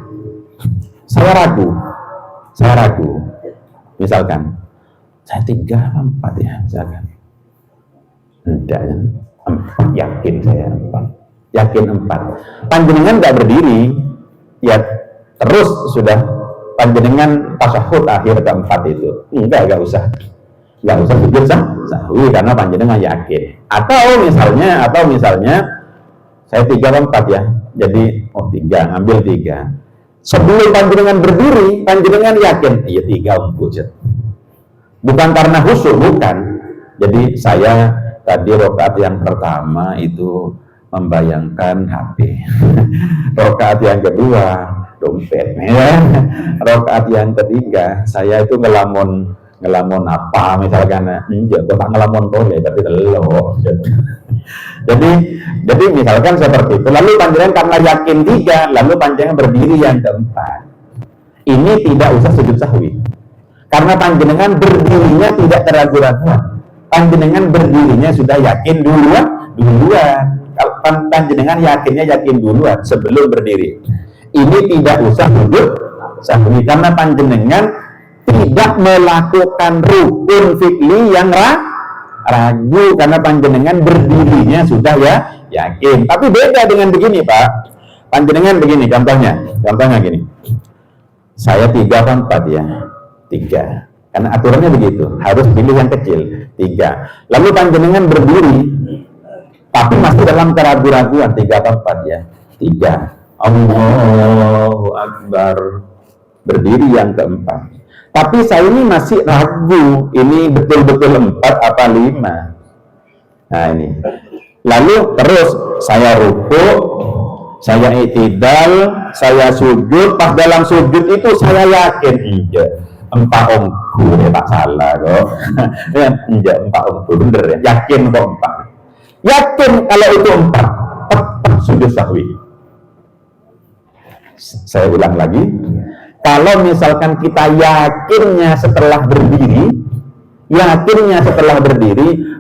saya ragu, misalkan saya 3 apa 4 ya, misalkan enggak, 4 yakin saya 4. Panjenengan nggak berdiri, ya terus sudah panjenengan tasyahud akhir keempat itu, nggak usah sujud sahwi karena panjenengan yakin. Atau misalnya saya 3 atau 4 ya, jadi 3, ngambil 3. Sebelum panjenengan berdiri, panjenengan yakin, iya 3 wujud. Bukan karena khusyuk, bukan. Jadi saya tadi rakaat yang pertama itu membayangkan HP. Rakaat yang kedua dompet, ya. Rakaat yang ketiga saya itu ngelamun apa misalkan, enggak, kok tak ngelamun boleh, berarti telo. Jadi misalkan seperti itu. Lalu panjenengan karena yakin 3, lalu panjenengan berdiri yang keempat. Ini tidak usah sujud sahwi. Karena panjenengan berdirinya tidak keraguan-raguan. Panjenengan berdirinya sudah yakin duluan. Panjenengan yakin duluan sebelum berdiri. Ini tidak usah sujud sahwi karena panjenengan tidak melakukan rukun fi'li yang ragu karena panjenengan berdirinya sudah yakin. Tapi beda dengan begini Pak. Panjenengan begini contohnya gini. Saya 3 atau 4 ya? 3. Karena aturannya begitu, harus pilih yang kecil, 3. Lalu panjenengan berdiri, tapi masih dalam keraguan-raguan, 3 atau 4 ya? 3. Allahu Akbar. Berdiri yang keempat. Tapi saya ini masih ragu, ini betul-betul 4 apa 5. Nah ini. Lalu terus saya rukuk, saya i'tidal, saya sujud. Pas dalam sujud itu saya yakin, empat ongku, tak salah kok. Enggak, empat ongku, bener ya, yakin kok 4. Yakin kalau itu 4, tetap sujud sahwi. Saya ulang lagi. Kalau misalkan kita yakinnya setelah berdiri,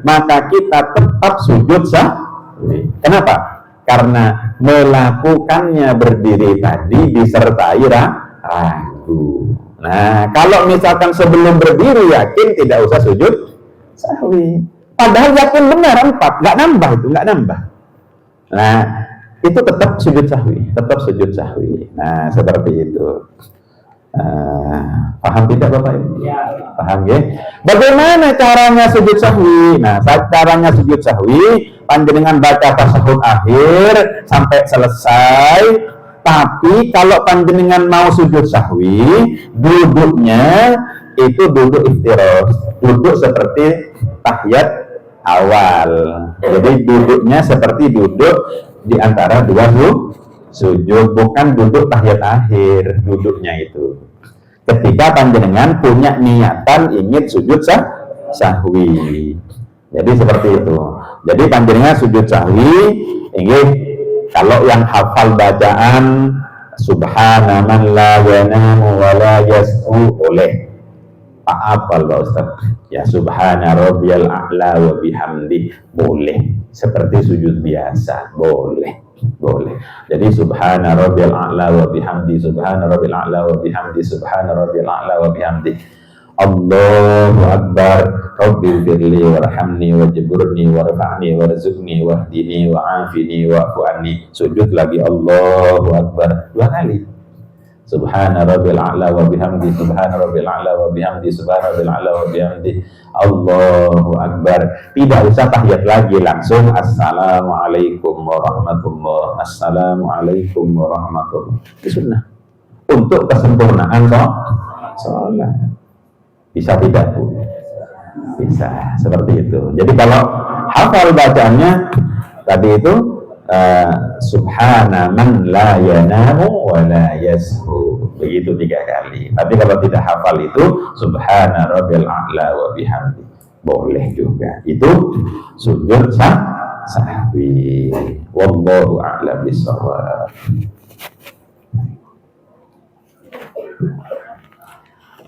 maka kita tetap sujud sahwi. Kenapa? Karena melakukannya berdiri tadi disertai ragu. Nah, kalau misalkan sebelum berdiri yakin, tidak usah sujud sahwi. Padahal yakin benar 4, nggak nambah. Nah, itu tetap sujud sahwi. Nah, seperti itu. Paham tidak Bapak Ibu? Ya. Paham ya? Bagaimana caranya sujud sahwi? Nah, caranya sujud sahwi, panjenengan baca tasyahud akhir sampai selesai. Tapi kalau panjenengan mau sujud sahwi, duduknya itu duduk iftirash, duduk seperti tahiyat awal. Jadi duduknya seperti duduk di antara 2 sujud, bukan duduk tahiyat akhir. Duduknya itu ketika panjenengan punya niatan ingin sujud sahwi. Jadi seperti itu. Jadi panjenengan sujud sahwi Ini kalau yang hafal bacaan Subhana man la yanamu wa la yas'u boleh. Pak apal Pak Ustaz? Ya Subhana rabbiyal a'la wa bihamdi boleh. Seperti sujud biasa boleh. Boleh. Jadi Subhana rabbiyal a'la wa bihamdi, Subhana rabbiyal a'la wa bihamdi, Subhana rabbiyal a'la wa bihamdi. Allahu Akbar, Rabbi firli warhamni wajburni warfa'ni warzuqni wahdini wa'afini wa'fu'ani. Sujud lagi Allahu Akbar 2 kali. Subhana rabbil a'la wa bihamdi, Subhana rabbil a'la wa bihamdi, Subhana rabbil a'la wa bihamdi. Allahu Akbar. Tidak usah tahiyat lagi, langsung Assalamualaikum warahmatullahi, Assalamualaikum warahmatullahi. Itu sunnah. Untuk kesempurnaan sholat. Bisa tidak Bu? Bisa, seperti itu. Jadi kalau hafal bacaannya tadi itu Subhana man la yanamu wa la yashu, begitu 3 kali. Tapi kalau tidak hafal itu Subhana rabbil a'la wa bihamdi boleh juga. Itu sujud sahwi. Wallahu a'lam bishawab.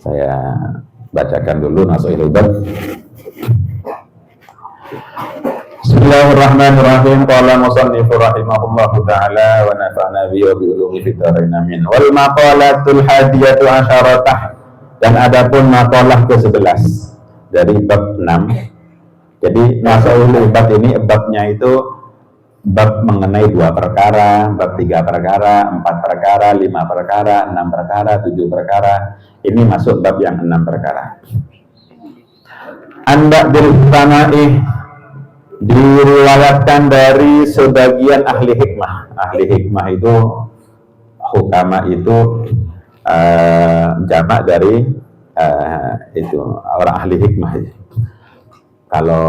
Saya bacakan dulu Nasuhul Bab. Bismillahirrahmanirrahim. Qala musannifu rahimahullahu ta'ala wa nafa'na bihi wa bi ulumi fid dharain amin. Wal maqalatul hadiyatu asyarah. Dan adapun maqalah ke-11 dari bab 6. Jadi Nasuhul Bab ini babnya itu bab mengenai 2 perkara, bab 3 perkara, 4 perkara, 5 perkara, 6 perkara, 7 perkara. Ini masuk bab yang 6 perkara. Anda bersanai diriwayatkan dari sebagian ahli hikmah. Ahli hikmah itu hukama itu jamak dari itu orang ahli hikmah. Kalau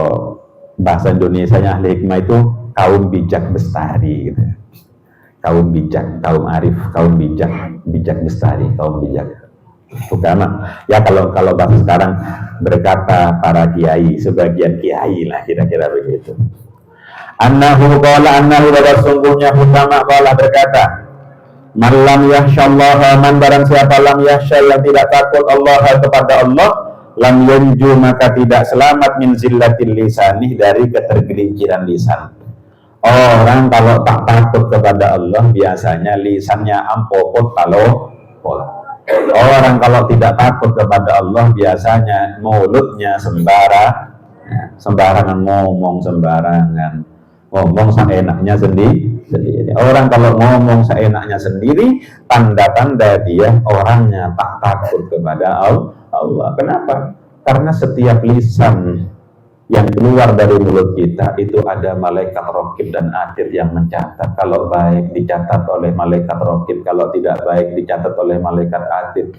bahasa Indonesianya ahli hikmah itu kaum bijak bestari gitu. Kaum bijak, kaum arif, kaum bijak bestari, kaum bijak. Hukama. Ya kalau bahasa sekarang berkata para kiai, sebagian kiai lah kira-kira begitu. Annahu bahwa sungguhnya hukama qala berkata, man lam yakhshallaha, man barang siapa lam yakhsha yang tidak takut Allah kepada Allah, lam yanju maka tidak selamat min zillatil lisanih dari ketergelinciran lisan. Orang kalau tak takut kepada Allah biasanya lisannya ampopot palopot. Orang kalau tidak takut kepada Allah biasanya mulutnya sembarangan ngomong seenaknya sendiri. Orang kalau ngomong seenaknya sendiri, tanda-tanda dia orangnya tak takut kepada Allah. Kenapa? Karena setiap lisan yang keluar dari mulut kita itu ada malaikat raqib dan atid yang mencatat. Kalau baik dicatat oleh malaikat raqib, kalau tidak baik dicatat oleh malaikat atid.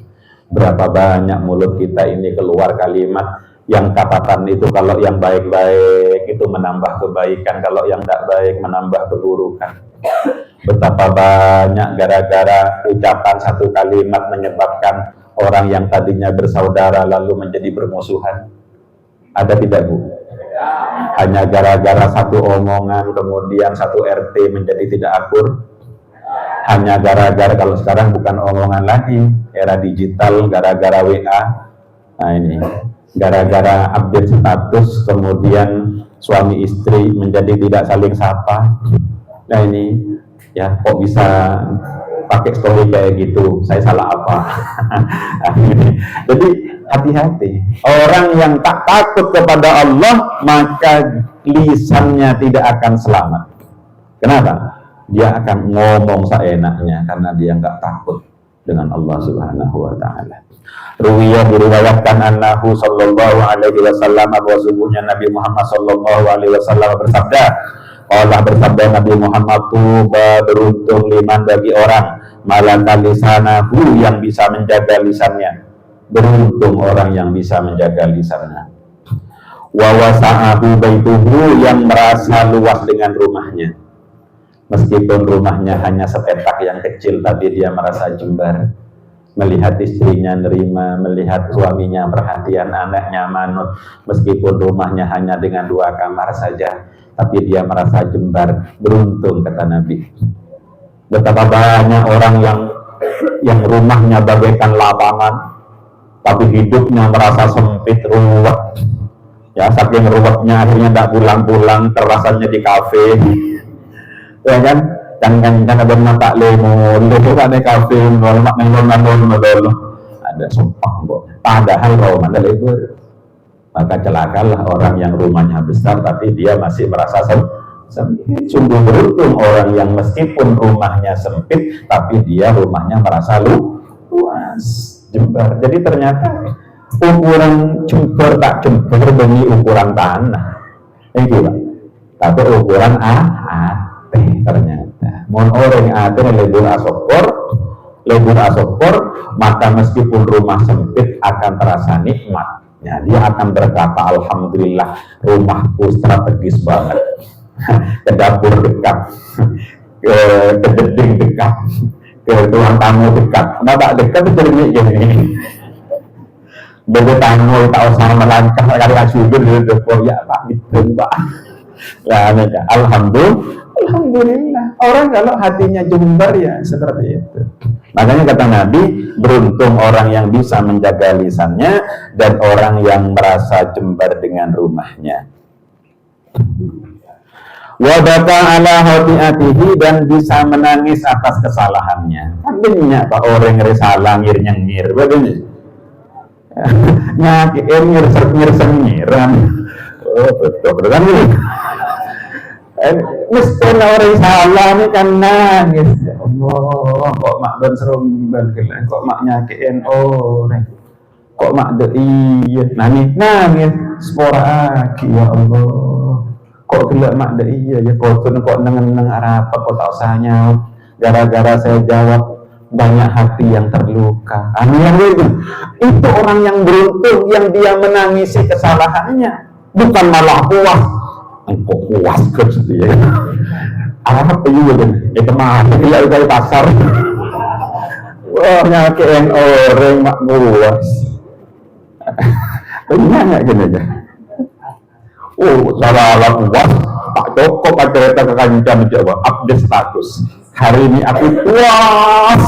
Berapa banyak mulut kita ini keluar kalimat yang catatan itu, kalau yang baik-baik itu menambah kebaikan, kalau yang tidak baik menambah keburukan. Betapa banyak gara-gara ucapan satu kalimat menyebabkan orang yang tadinya bersaudara lalu menjadi bermusuhan. Ada tidak Bu? Hanya gara-gara satu omongan kemudian satu RT menjadi tidak akur. Hanya gara-gara, kalau sekarang bukan omongan lagi, era digital, gara-gara WA. Nah ini, gara-gara update status kemudian suami istri menjadi tidak saling sapa. Nah ini, ya kok bisa pakai story kayak gitu, saya salah apa? Jadi hati-hati. Orang yang tak takut kepada Allah, maka lisannya tidak akan selamat. Kenapa? Dia akan ngomong seenaknya karena dia nggak takut dengan Allah Subhanahu wa ta'ala. Ruwiyah diriwayatkan annahu sallallahu alaihi wasallam, bahwa sungguhnya Nabi Muhammad sallallahu alaihi wasallam bersabda, Allah bersabda Nabi Muhammad, tuba beruntung liman bagi orang malaka lisanahu yang bisa menjaga lisannya. Beruntung orang yang bisa menjaga lisannya. Wa wasa'ahu baituhu, yang merasa luas dengan rumahnya. Meskipun rumahnya hanya sepetak yang kecil, tapi dia merasa jembar. melihat istrinya nerima, melihat suaminya perhatian, anaknya manut, meskipun rumahnya hanya dengan 2 kamar saja, tapi dia merasa jembar. Beruntung, kata Nabi. Betapa banyak orang yang rumahnya bagaikan lapangan, tapi hidupnya merasa sempit, ruwet. Ya, saking ruwetnya akhirnya tidak pulang-pulang, terasanya di kafe. Ya kan? Kan ada mata lemo, itu kan ada kafe, mak melon, ada sumpah kok. Padahal kalau ada libur, maka celakalah orang yang rumahnya besar tapi dia masih merasa sempit. Sungguh beruntung orang yang meskipun rumahnya sempit tapi dia rumahnya merasa luas, jembar. Jadi ternyata ukuran jembar tak jembar demi ukuran tanah, ini Pak. Tapi ukuran ternyata. Mohon orang ada lebur asokor, maka meskipun rumah sempit akan terasa nikmat. Ya, dia akan berkata, alhamdulillah rumahku strategis banget. Ke dapur dekat, ke dinding dekat, ke ruang tamu dekat. Kenapa dekat itu jadi gini? Begitu tamu tak usah melangkah kali asyukur di dapur, ya Pak, gitu Pak. Nah, alhamdulillah. Orang kalau hatinya jembar ya seperti itu. Makanya kata Nabi, beruntung orang yang bisa menjaga lisannya dan orang yang merasa jembar dengan rumahnya. Wadaka ala hatiatihi, dan bisa menangis atas kesalahannya. Kan banyak Pak orang salah nyengir, begini. Nyakiin ngir-nyiran. Oh, betul kan ini. Mesti orang salah ini kan nangis. Ya Allah, kok mak don serumban kalian, kok mak nyakiin orang, kok mak iya, nangis sporaki ya Allah, kok gelak mak iya ya kok neng apa kok tak usah nyaut, gara-gara saya jawab banyak hati yang terluka. Itu orang yang beruntung, yang dia menangisi kesalahannya, bukan malah puas. Kok puas ke situ ya? Apa juga kan? Itu mah dia dari pasar. Wah, nyakiin orang mak puas. Nanya gini aja. Oh, salah puas. Tak cukup ada kereta ke kancam Jawa. Update status. Hari ini aku puas.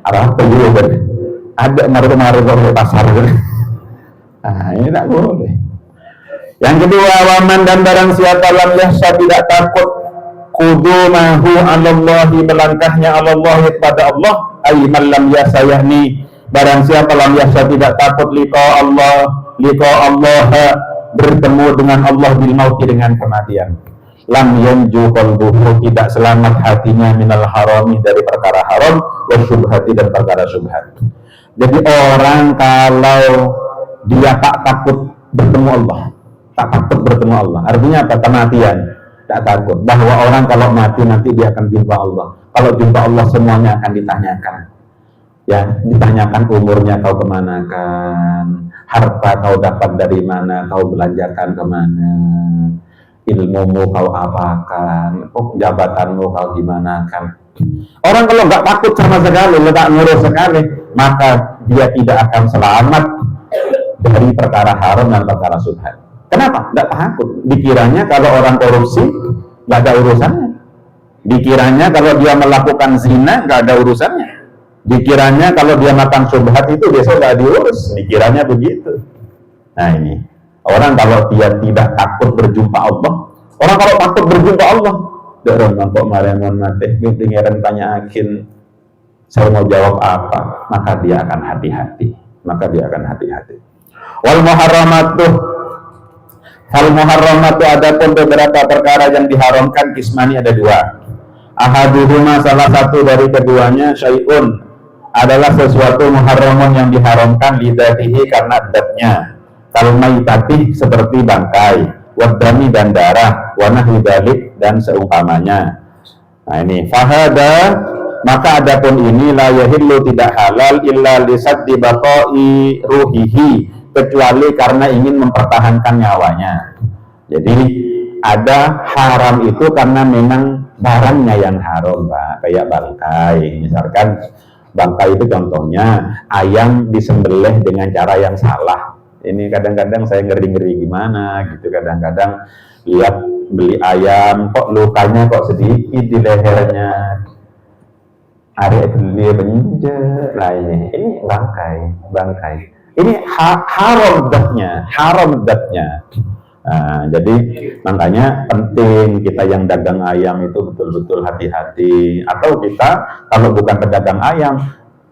Apa juga kan? Ada maru-maru dari pasar kan? Nah, ini tak boleh. Yang kedua, waman, dan barang siapa lam yahsya tidak takut qudumahu alallahi, melangkahnya Allah kepada Allah, ay man lam yahsya, yakni barang siapa lam yahsya tidak takut liqa Allah, bertemu dengan Allah bil mauti, dengan kematian. Lam yanju qalbuhu, tidak selamat hatinya minal harami, dari perkara haram, wa syubhati, dan perkara syubhat. Jadi orang kalau dia tak takut bertemu Allah, tak takut bertemu Allah, artinya apa? Kematian, tak takut. Bahwa orang kalau mati nanti dia akan jumpa Allah. Kalau jumpa Allah semuanya akan ditanyakan. Ya, ditanyakan umurnya kau kemanakan, harta kau dapat dari mana, kau belanjakan kemana, ilmumu kau apakan, jabatanmu kau gimana kan. Orang kalau nggak takut sama sekali, nggak ngurus sekali, maka dia tidak akan selamat dari perkara haram dan perkara subhat. Kenapa? Nggak takut. Dikiranya kalau orang korupsi nggak ada urusannya. Dikiranya kalau dia melakukan zina nggak ada urusannya. Dikiranya kalau dia makan subhat itu besok nggak diurus. Dikiranya begitu. Nah ini orang kalau dia tidak takut berjumpa Allah. Orang kalau takut berjumpa Allah, dorong kok maremon mati. Tinggiran tanya akin, saya mau jawab apa? Maka dia akan hati-hati. Wal muharramatuh. Hal muharramatu, adapun beberapa perkara yang diharamkan, kismani, ada dua. Ahaduhuma, salah satu dari keduanya, syai'un, adalah sesuatu muharramun yang diharamkan lidatihi, karena datnya. Kalmaitati, seperti bangkai, wadami, dan darah, wanahwi dalik, dan seumpamanya. Nah ini fahada, maka adapun ini la yahillu, tidak halal, illa lisaddi baqai ruhihi, kecuali karena ingin mempertahankan nyawanya. Jadi ada haram itu karena memang barangnya yang haram, Pak. Kayak bangkai, misalkan Bangkai itu contohnya ayam disembelih dengan cara yang salah. Ini kadang-kadang saya ngeri-ngeri gimana gitu. Kadang-kadang lihat beli ayam kok lukanya kok sedikit di lehernya. Ada beli benjer lah ini bangkai. Ini haram datnya. Nah, jadi makanya penting kita yang dagang ayam itu betul-betul hati-hati. Atau kita kalau bukan pedagang ayam,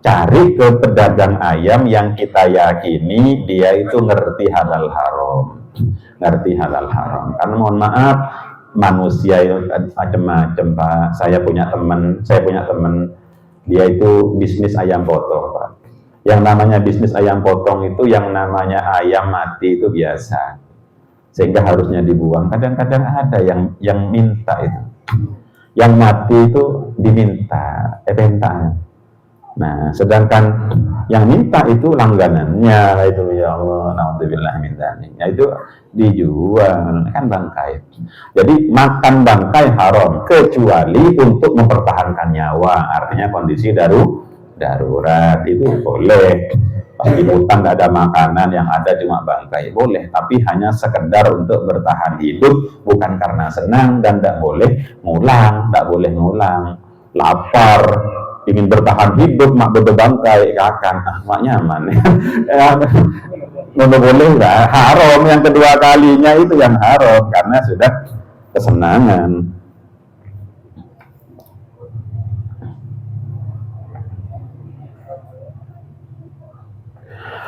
cari ke pedagang ayam yang kita yakini dia itu ngerti halal haram. Karena mohon maaf, manusia itu macam-macam, Pak. Saya punya teman, dia itu bisnis ayam potong, Pak. Yang namanya bisnis ayam potong itu yang namanya ayam mati itu biasa. Sehingga harusnya dibuang. Kadang-kadang ada yang minta itu. Yang mati itu diminta, pentaan. Nah, sedangkan yang minta itu langganannya itu ya Allah, naudzubillah min dzalik. Ya itu dijual kan bangkai. Jadi makan bangkai haram kecuali untuk mempertahankan nyawa, artinya kondisi darurat itu boleh. Pas di hutan tidak ada makanan, yang ada cuma bangkai, boleh, tapi hanya sekedar untuk bertahan hidup, bukan karena senang, dan tidak boleh ngulang. Lapar, ingin bertahan hidup, mak beda bangkai, kakan, mak nyaman. Nggak boleh nggak, haram. Yang kedua kalinya itu yang haram, karena sudah kesenangan.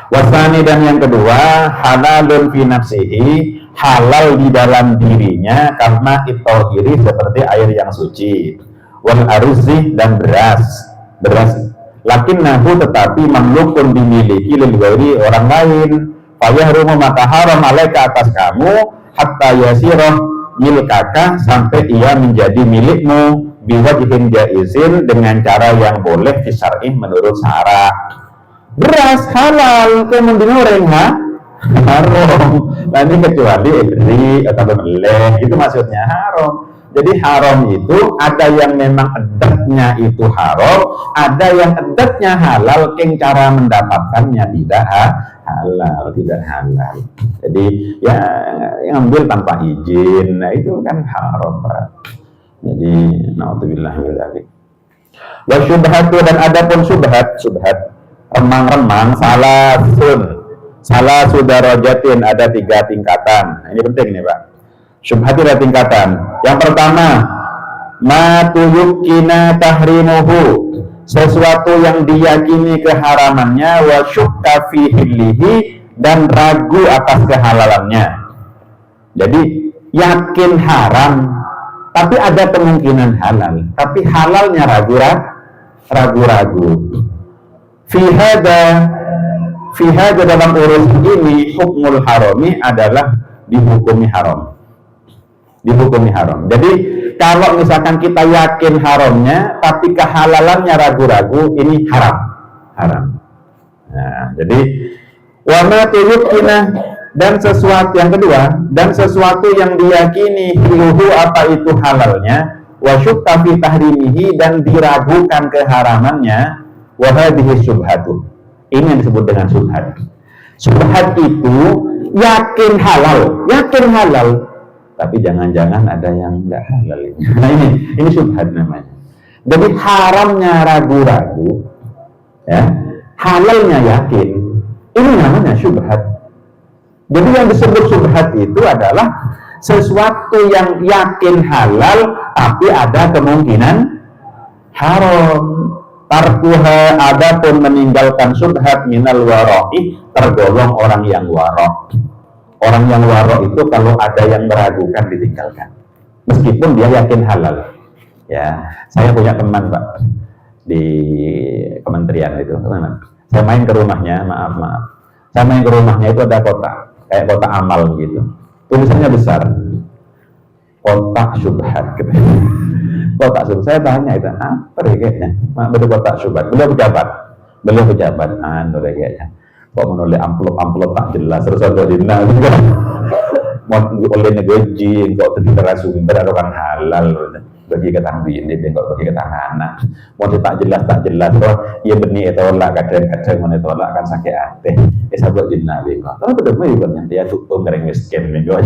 Wasani dan yang kedua, halalun fi nafsihi, halal di dalam dirinya karena itohiri seperti air yang suci. Wal aruzi dan beras. Lakinnahu tetapi mamlukun dimiliki lilwairi orang lain. Fayahrumu maka haram alaika atas kamu hatta yasiroh milkaka sampai ia menjadi milikmu biwajhin jaizin dengan cara yang boleh fisar'ih menurut syarak. Beras halal, kemudian goreng haram. Nanti kecuali ibri atau meleleh, itu maksudnya haram. Jadi haram itu ada yang memang edatnya itu haram, ada yang edatnya halal, keng cara mendapatkannya tidak halal. Jadi ya yang ambil tanpa izin, nah itu kan haram, Pak. Jadi naudzubillah min dzalik. Wa syubhatu dan adapun syubhat remang-remang salah sudarajatin, ada 3 tingkatan. Nah, ini penting nih, Pak. Syubhat ada tingkatan. Yang pertama, ma tuyukina tahrimuhu, sesuatu yang diyakini keharamannya, wa syukka fi hillihi, dan ragu atas kehalalannya. Jadi yakin haram tapi ada kemungkinan halal, tapi halalnya ragu-ragu. Fi hada dalam urusan ini hukmul harami adalah dihukumi haram. Jadi kalau misalkan kita yakin haramnya tapi kehalalannya ragu-ragu, ini haram. Nah, jadi wa ma tuyukina, dan sesuatu yang kedua, dan sesuatu yang diyakini hiluhu apa itu halalnya, wa syukka fi tahrimihi, dan diragukan keharamannya, wa hadhihi syubhatu. Ini yang disebut dengan syubhat. Syubhat itu yakin halal, tapi jangan-jangan ada yang enggak halal ini. Nah ini syubhat namanya. Jadi haramnya ragu-ragu, ya, halalnya yakin. Ini namanya syubhat. Jadi yang disebut syubhat itu adalah sesuatu yang yakin halal tapi ada kemungkinan haram. Tarkuha, adapun meninggalkan syubhat minal waro'i, tergolong orang yang warok. Orang yang warok itu kalau ada yang meragukan ditinggalkan, meskipun dia yakin halal. Ya, saya punya teman, Pak, di kementerian itu, teman. Saya main ke rumahnya, maaf. Saya main ke rumahnya itu ada kotak, kayak kotak amal gitu. Tulisannya besar, kotak syubhat gitu. Kotak syubhat, saya tanya itu, apa kayaknya? Betul kotak syubhat, beliau pejabat, kayaknya. Kok menulis amplop tak jelas, terus ada dina juga. Mau oleh negoji, kok terdiri sumber orang halal. bagi ketang ini kok bagi ketang anak mau tak jelas oh iya benih tolak kadang-kadang mau tolak kan sakit hati sabut jinna bego kalau betul mau ibaratnya dia tukum gareng miskin bego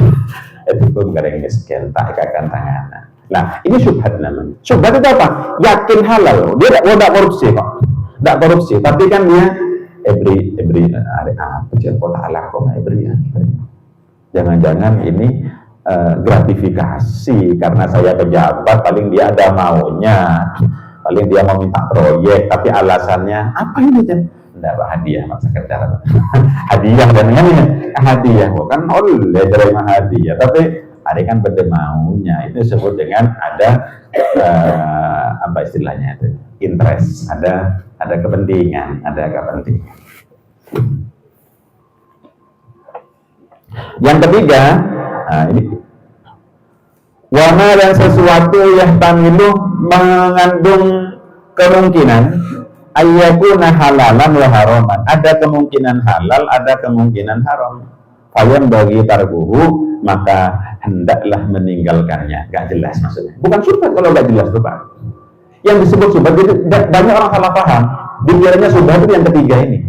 tukum gareng miskin tak ikan tangan. Nah ini syubhat namanya. Syubhat itu apa? Yakin halal, dia tidak korupsi kok, tidak korupsi, tapi kan dia ebri apa sih kota alam kok ebri ya. Jangan-jangan ini gratifikasi karena saya pejabat, paling dia ada maunya, paling dia mau minta proyek, tapi alasannya apa ini kan? Tidak hadiah masa kerja hadiah dan ini hadiah bukan oleh terima hadiah, tapi ada kan beda maunya, itu disebut dengan ada apa istilahnya itu interest, ada kepentingan. Yang ketiga, ini warna dan sesuatu yang tamilu mengandung kemungkinan ayyakuna halalan wa haraman. Ada kemungkinan halal, ada kemungkinan haram. Fayam bagi tarbuhu, maka hendaklah meninggalkannya. Gak jelas maksudnya. Bukan syubhat kalau gak jelas tuh Pak. Yang disebut syubhat itu banyak orang salah paham. Dikiranya syubhat itu yang ketiga ini.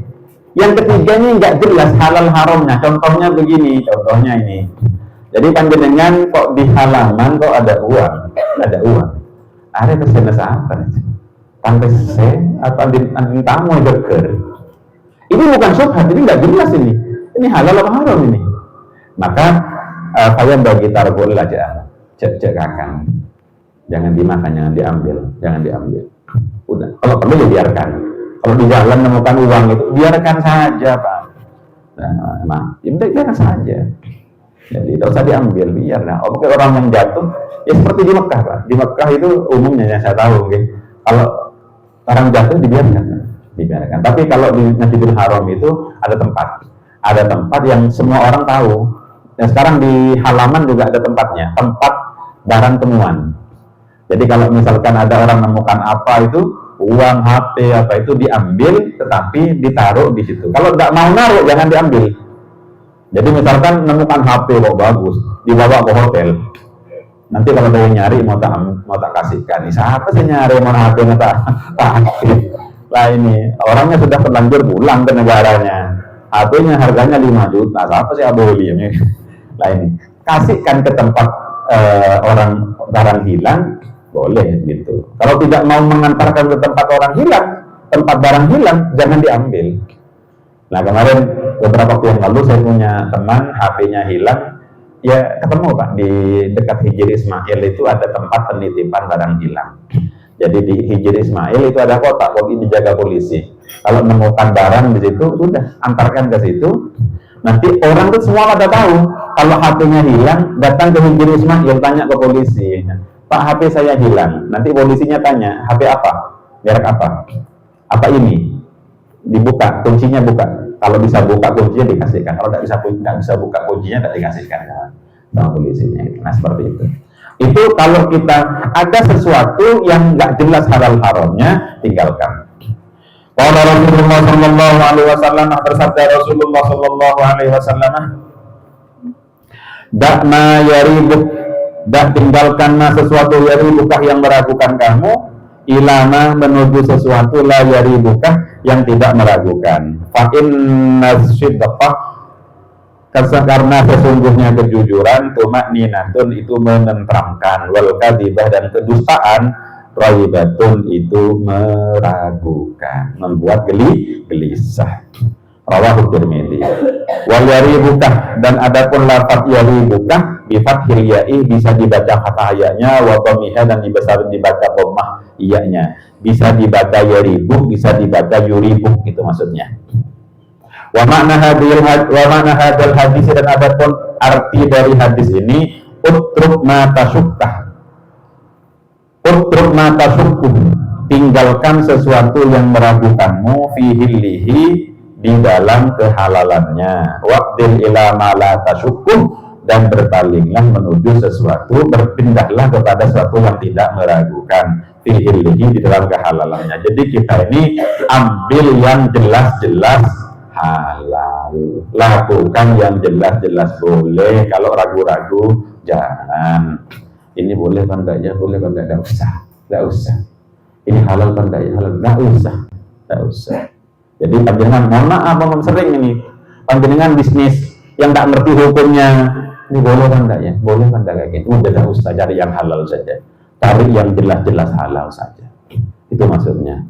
Yang ketiga ini gak jelas halal haramnya. Contohnya begini, contohnya ini. Jadi panjenengan kok di halaman kok ada uang, ada kesana apa? Tanpa selesai apa di tamu burger. Ini bukan syubhat, ini nggak jelas ini. Ini halal apa haram ini? Maka kalian bagi tarbul aja, cek akan. Jangan dimakan, jangan diambil. Udah, kalau perlu ya biarkan. Kalau di jalan menemukan uang itu biarkan saja Pak. Nah, biarkan saja. Jadi tidak usah diambil, biar. Nah, oke orang yang jatuh, ya seperti di Mekah Pak. Di Mekah itu umumnya yang saya tahu, okay? Kalau orang jatuh dibiarkan. Tapi kalau di Masjidil Haram itu ada tempat yang semua orang tahu. Dan sekarang di halaman juga ada tempatnya, tempat barang temuan. Jadi kalau misalkan ada orang menemukan apa itu, uang, HP, apa itu diambil, tetapi ditaruh di situ. Kalau tidak mau naruh, jangan diambil. Jadi misalkan menemukan HP kok bagus, dibawa ke hotel. Nanti kalau dia nyari mau tak kasihkan. Siapa sih nyari mau HP tak aktif? Lah ini orangnya sudah terlanjur pulang ke negaranya. HP-nya harganya 5 juta. Siapa sih abolinya? Lah ini kasihkan ke tempat orang barang hilang, boleh gitu. Kalau tidak mau mengantarkan ke tempat orang hilang, tempat barang hilang, jangan diambil. Nah kemarin beberapa waktu yang lalu saya punya teman HP-nya hilang, ya ketemu Pak di dekat Hijri Ismail itu ada tempat penitipan barang hilang. Jadi di Hijri Ismail itu ada kotak dijaga polisi. Kalau menemukan barang di situ sudah antarkan ke situ. Nanti orang itu semua pada tahu kalau HP-nya hilang, datang ke Hijri Ismail tanya ke polisi, Pak HP saya hilang. Nanti polisinya tanya HP apa, merek apa ini, dibuka kuncinya buka. Kalau bisa buka kuncinya dikasihkan, kalau tidak bisa buka kuncinya tidak dikasihkan sama polisinya. Nah seperti itu. Itu kalau kita ada sesuatu yang nggak jelas halal haramnya, tinggalkan. Kalau Rasulullah Sallallahu Alaihi Wasallam bersabda Rasulullah Sallallahu Alaihi Wasallam, "Dakma yaribuk, dak tinggalkanlah sesuatu yaribukah yang meragukan kamu, ilama menuju sesuatu la yaribukah yang tidak meragukan. Fa inna sidqah, karena sesungguhnya kejujuran, tumakninatun itu menenteramkan, wal kadzibah dan kedustaan, raibatun itu meragukan, membuat gelisah. Rawahu Tirmidzi. Wal yaribukah, dan adapun lafaz yaribukah bi fathil ya'i bisa dibaca fathah ya-nya, wa dhammiha dan dibaca dhammah iya-nya. Bisa dibaca yaribuk, bisa dibaca yuribuk, itu maksudnya. Wa makna hadal hadis, dan adapun arti dari hadis ini, utruk ma tashukkah, tinggalkan sesuatu yang meragukanmu, fihillihi, di dalam kehalalannya, waqdil ila ma la tasyukkuh, dan berpalinglah menuju sesuatu, berpindahlah kepada sesuatu yang tidak meragukan, fihillihi, di dalam kehalalannya. Jadi kita ini ambil yang jelas-jelas halal, lakukan yang jelas-jelas boleh. Kalau ragu-ragu jangan. Ini boleh apa enggak ya? Boleh apa enggak? Enggak usah. Ini halal apa enggak ya? Halal. Enggak usah. Jadi panjenengan mohon maaf sering ini. Panjenengan bisnis yang tak ngerti hukumnya, ini boleh apa enggak ya? Boleh apa enggak kayak gitu? Udah enggak usah, cari yang halal saja. Cari yang jelas-jelas halal saja. Itu maksudnya.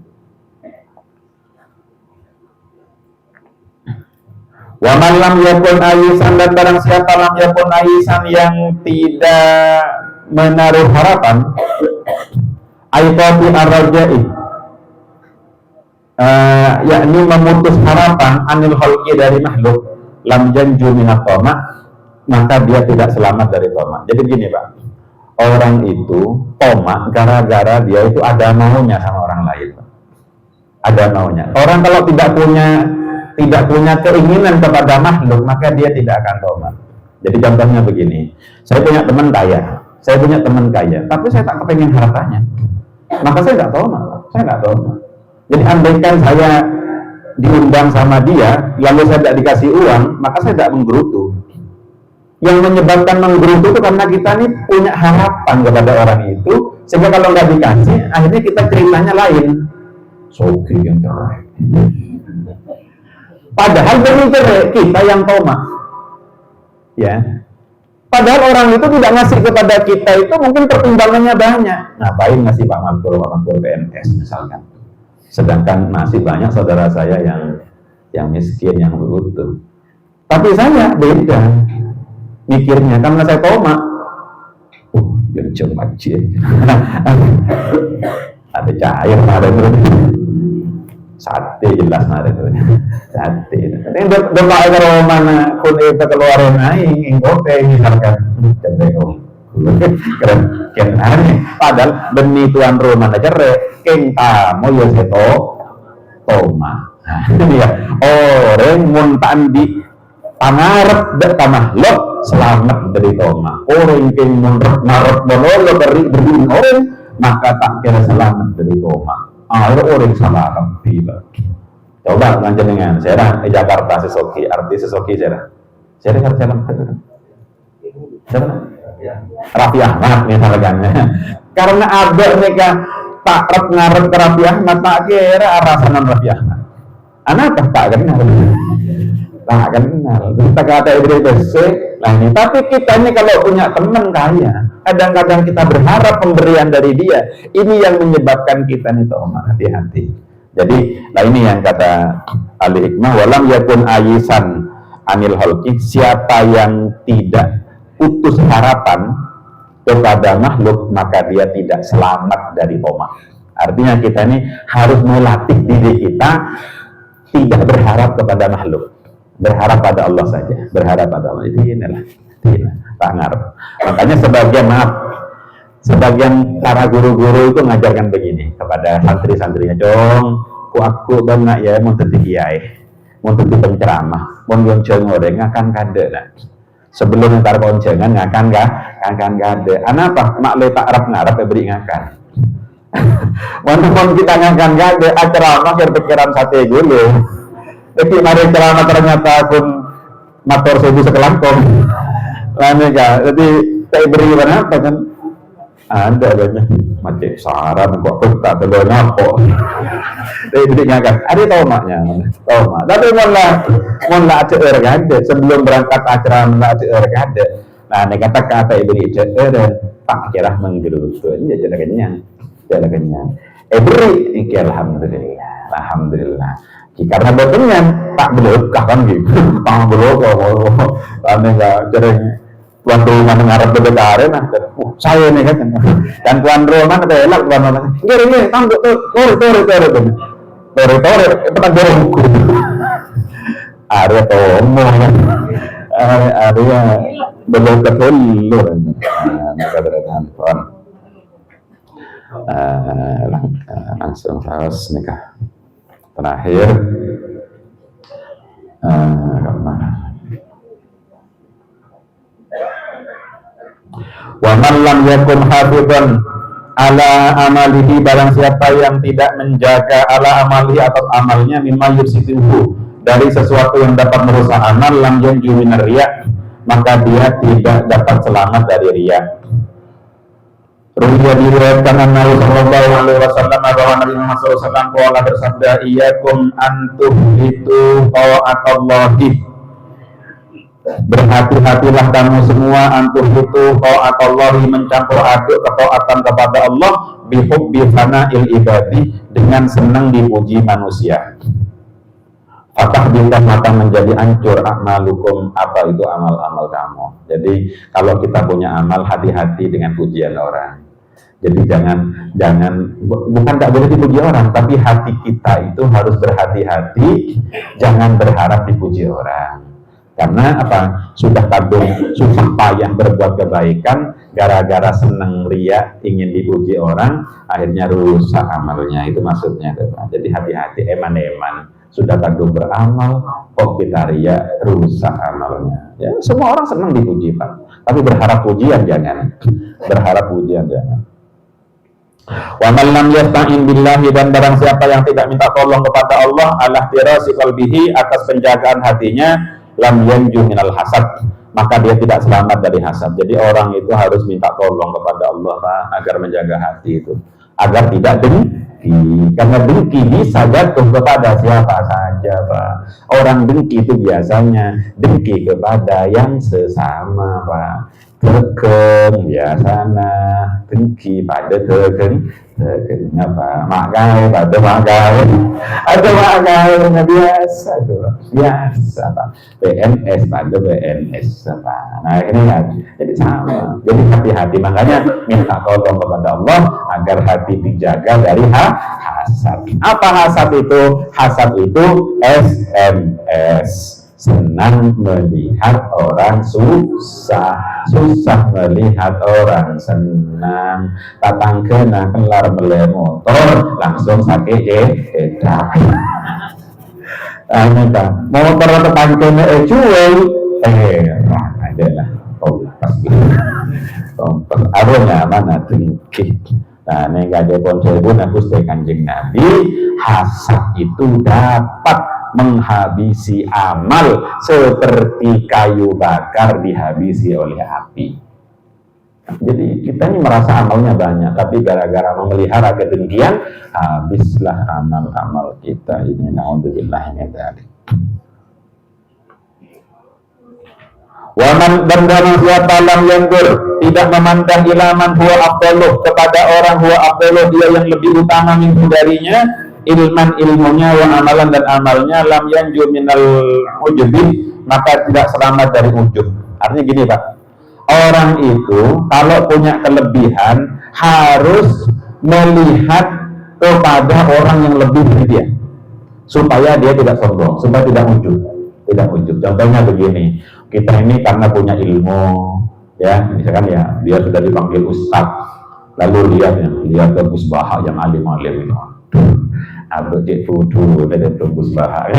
Wa man lam yakun ayisan, dan barang siapa lam yakun ayisan yang tidak menaruh harapan, aitati ar-raja'i, yakni memutus harapan anil khalqi dari makhluk, lam janju minat toma, maka dia tidak selamat dari toma. Jadi begini Pak, orang itu toma gara-gara dia itu ada maunya sama orang lain Pak. Ada maunya. Orang kalau tidak punya keinginan kepada makhluk, maka dia tidak akan toma. Jadi contohnya begini, saya punya teman kaya, tapi saya tak kepengen hartanya, maka saya nggak toma. Jadi andaikan saya diundang sama dia, lalu saya tidak dikasih uang, maka saya tidak menggerutu. Yang menyebabkan menggerutu itu karena kita nih punya harapan kepada orang itu, sehingga kalau nggak dikasih, akhirnya kita ceritanya lain. Sogi yang cerai. Padahal demi cerai kita yang toma, ya. Padahal orang itu tidak ngasih kepada kita itu mungkin pertimbangannya banyak. Ngapain ngasih Pak Mantur PNS misalkan? Sedangkan masih banyak saudara saya yang miskin, yang butuh. Tapi saya beda mikirnya, karena saya toma. Genceng macet. Ada cair, ada sate jelas ada tuh sate. Ini doa kalau mana pun itu keluarin aing ingkote misalkan cenderung keren aneh. Padahal demi tuan rumah aja keng tamu ya seto toma. Dia orang muntan di pangarep bertamah lo selamat dari toma. Orang keng munrep narep bololo berdiri orang maka tak kira selamat dari toma. Orang salah Rabbi. Coba panjenengan saya di Jakarta sesoki, arti sesoki saya kerja Raffi Ahmad misalnya. Karena ada mereka tak ngarep ke Raffi Ahmad, tak kira arasan Raffi Ahmad. Anak tak kenal. Kita kata itu nah ini. Tapi kita ini kalau punya teman kaya, kadang-kadang kita berharap pemberian dari dia. Ini yang menyebabkan kita nih toma, hati-hati. Jadi, nah ini yang kata ahli hikmah, walam yakun ayisan anil khalqi, siapa yang tidak putus harapan kepada makhluk, maka dia tidak selamat dari toma. Artinya kita ini harus melatih diri kita tidak berharap kepada makhluk. Berharap pada Allah saja, berharap pada Allah. Inilah tak ngarep. Makanya sebagian para guru-guru itu mengajarkan begini kepada santri-santrinya, dong, aku banyak ya mau jadi kiai, mau jadi penceramah, mau gonceng orang akan kade lah. Sebelum ntar goncengan akan kade. Anapa mak le tak arep ngarep beri ngakan. Walaupun kita ngakan kade ceramah pikiran sate dulu. Tapi mari ceramah ternyata pun motor 1000 sekelangkong. Lainnya jadi saya beri apa kan? Ada banyak macam saran kok tak telur ngapo. Tapi beri ngakan. Ada tomaknya, tomak. Tapi mohonlah acer gade sebelum berangkat acara mohonlah acer gade. Nah, ini kata beri acer dan tak kira menggerutu. Ini jadi kenyang, beri iki alhamdulillah. Karena betulnya tak belokah kan gitu, tak belokah, aneh nggak sering tuan rumah ngarep berdekare nah, saya nih kan, dan tuan rumah telak tuan rumah, gini, tangguh tore, petang dorongku, ada tomo, ada belokah dulu, langsung harus nikah. Terakhir wa man lam yakun hafidhan ala amalihi, barang siapa yang tidak menjaga ala amalihi atas amalnya mimma yufsiduhu, dari sesuatu yang dapat merusak amal, lam yanju minar riya, maka dia tidak dapat selamat dari riya. Ruya diriwayatkan Nabi sallallahu alaihi wasallam bahwa Nabi Muhammad SAW bersabda, "Iyyakum antum itu ta'atallahi." Berhati-hatilah kamu semua antum itu ta'atallahi, mencampur aduk ketaatan kepada Allah bihubbi fana'il ibadi, dengan senang dipuji manusia. Fatah bintang mata menjadi hancur akmalukum, apa itu amal-amal kamu. Jadi kalau kita punya amal, hati-hati dengan pujian orang. Jadi jangan bukan tak boleh dipuji orang, tapi hati kita itu harus berhati-hati, jangan berharap dipuji orang. Karena apa? Sudah kadung susah payah berbuat kebaikan, gara-gara seneng ria ingin dipuji orang, akhirnya rusak amalnya. Itu maksudnya. Jadi hati-hati, eman-eman. Sudah kadung beramal, kok kita ria, rusak amalnya. Ya, semua orang senang dipuji, Pak. Tapi berharap pujian jangan. Berharap pujian jangan. Wa man lam yasta'in billahi, dan barang siapa yang tidak minta tolong kepada Allah ala tirasi qalbihi, atas penjagaan hatinya, lam yanju minal hasad, maka dia tidak selamat dari hasad. Jadi orang itu harus minta tolong kepada Allah, Pak, agar menjaga hati itu, agar tidak dengki. Karena dengki bisa jatuh kepada siapa saja, Pak. Orang dengki itu biasanya dengki kepada yang sesama, Pak. Tekeng biasanya dengki pada tekeng apa makai pada makai ada makai biasa tuh biasa, Pak. PNS pada PNS, Pak. Nah ini kan jadi sama. Jadi hati-hati, makanya minta tolong kepada Allah agar hati dijaga dari hasad. Apa hasad itu? Hasad itu SMS, senang melihat orang susah, susah melihat orang senang. Tatang kena kelar mele motor langsung sakit edak. Anu motor tatang kena cuy adalah kompas arwahnya mana tingkit. Nah ini gajah ponsel pun aku Kanjeng Nabi, hasad itu dapat menghabisi amal seperti kayu bakar dihabisi oleh api. Jadi kita ini merasa amalnya banyak, tapi gara-gara memelihara kedengkian, habislah amal-amal kita ini. Na'udzubillah min dzalik. Waman, dan barang siapa lam yanzur, tidak memandang ilaman huwa afdaluh, kepada orang huwa afdaluh, dia yang lebih utama minhu darinya, ilman ilmunya, wa amalan dan amalnya, lam yanju minal ujubi, maka tidak selamat dari ujub. Artinya gini, Pak, orang itu kalau punya kelebihan harus melihat kepada orang yang lebih dari dia, supaya dia tidak sombong, supaya tidak ujub. Tidak ujub. Contohnya begini, kita ini karena punya ilmu, ya misalkan ya dia sudah dipanggil ustadz, lalu lihat ke Gus Baha yang alim-alim itu. Atau cek fudu dari Gus Baha.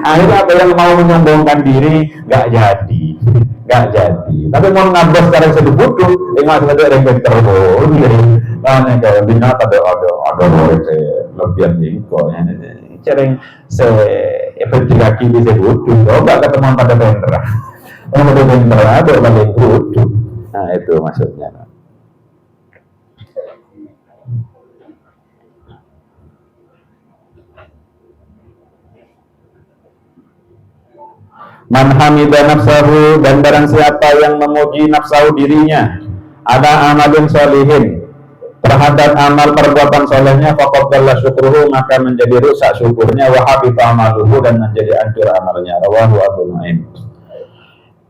Akhirnya apa yang mau menyombongkan diri nggak jadi. Tapi mau ngabas sekarang sedih fudu, ingat ada yang terlalu. Karena kalau binat ada lebihan jengkol. Cereng berjaki bisa fudu. Coba ketemu pada bendera. Pada bendera ada balik fudu. Nah itu maksudnya. Man hamida nafsahu, dan barang siapa yang memuji nafsahu dirinya, ada amalun sholihin, terhadap amal perbuatan solehnya, faqad dalla syukruhu, maka menjadi rusak syukurnya, wa habita amaluhu, dan menjadi hancur amalnya. Rawahu Abu Nu'aim.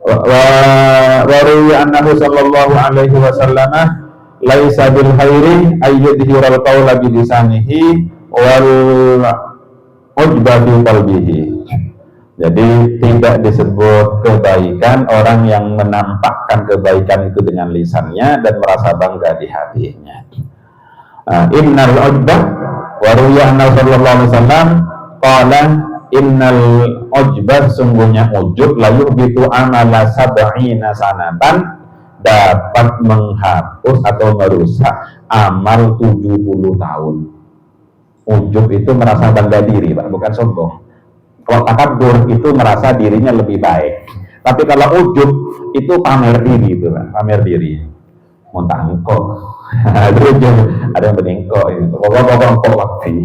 Wa ruwiya annahu sallallahu alaihi wasallam laisa bil khairi ayyudhiral qawla bi lisanihi wal ujba bi qalbihi. Jadi tidak disebut kebaikan orang yang menampakkan kebaikan itu dengan lisannya dan merasa bangga di hatinya. Innal ujbah wa ruwiya anna sallallahu alaihi wasallam qala innal ujbah, sungguhnya ujub la yuhbitu amala sab'ina sanatan, dapat menghapus atau merusak amal 70 tahun. Ujub itu merasa bangga diri, Pak, bukan sombong. Kalau takabur itu merasa dirinya lebih baik. Tapi kalau ujub itu pamer diri, itu Pak, pamer diri. muntah engkok. Ada yang beningkok itu. Pokok kopi.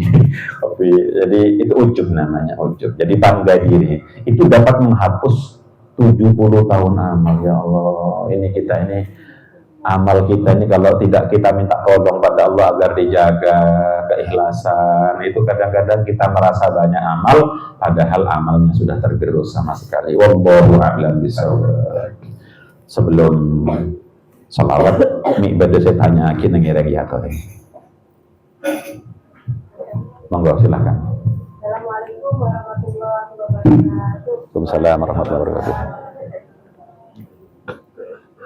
Kopi. Jadi itu ujub namanya, ujub. Jadi bangga diri. Itu dapat menghapus 70 tahun amal. Ya Allah, ini amal kita ini kalau tidak kita minta tolong pada Allah agar dijaga keikhlasan, itu kadang-kadang kita merasa banyak amal padahal amalnya sudah tergerus sama sekali. Wallahu a'lam bishawab. Sebelum salawat mi ibadah saya tanya kini ngereng ya tadi. Monggo silakan. Assalamualaikum warahmatullahi wabarakatuh. Waalaikumsalam warahmatullahi wabarakatuh.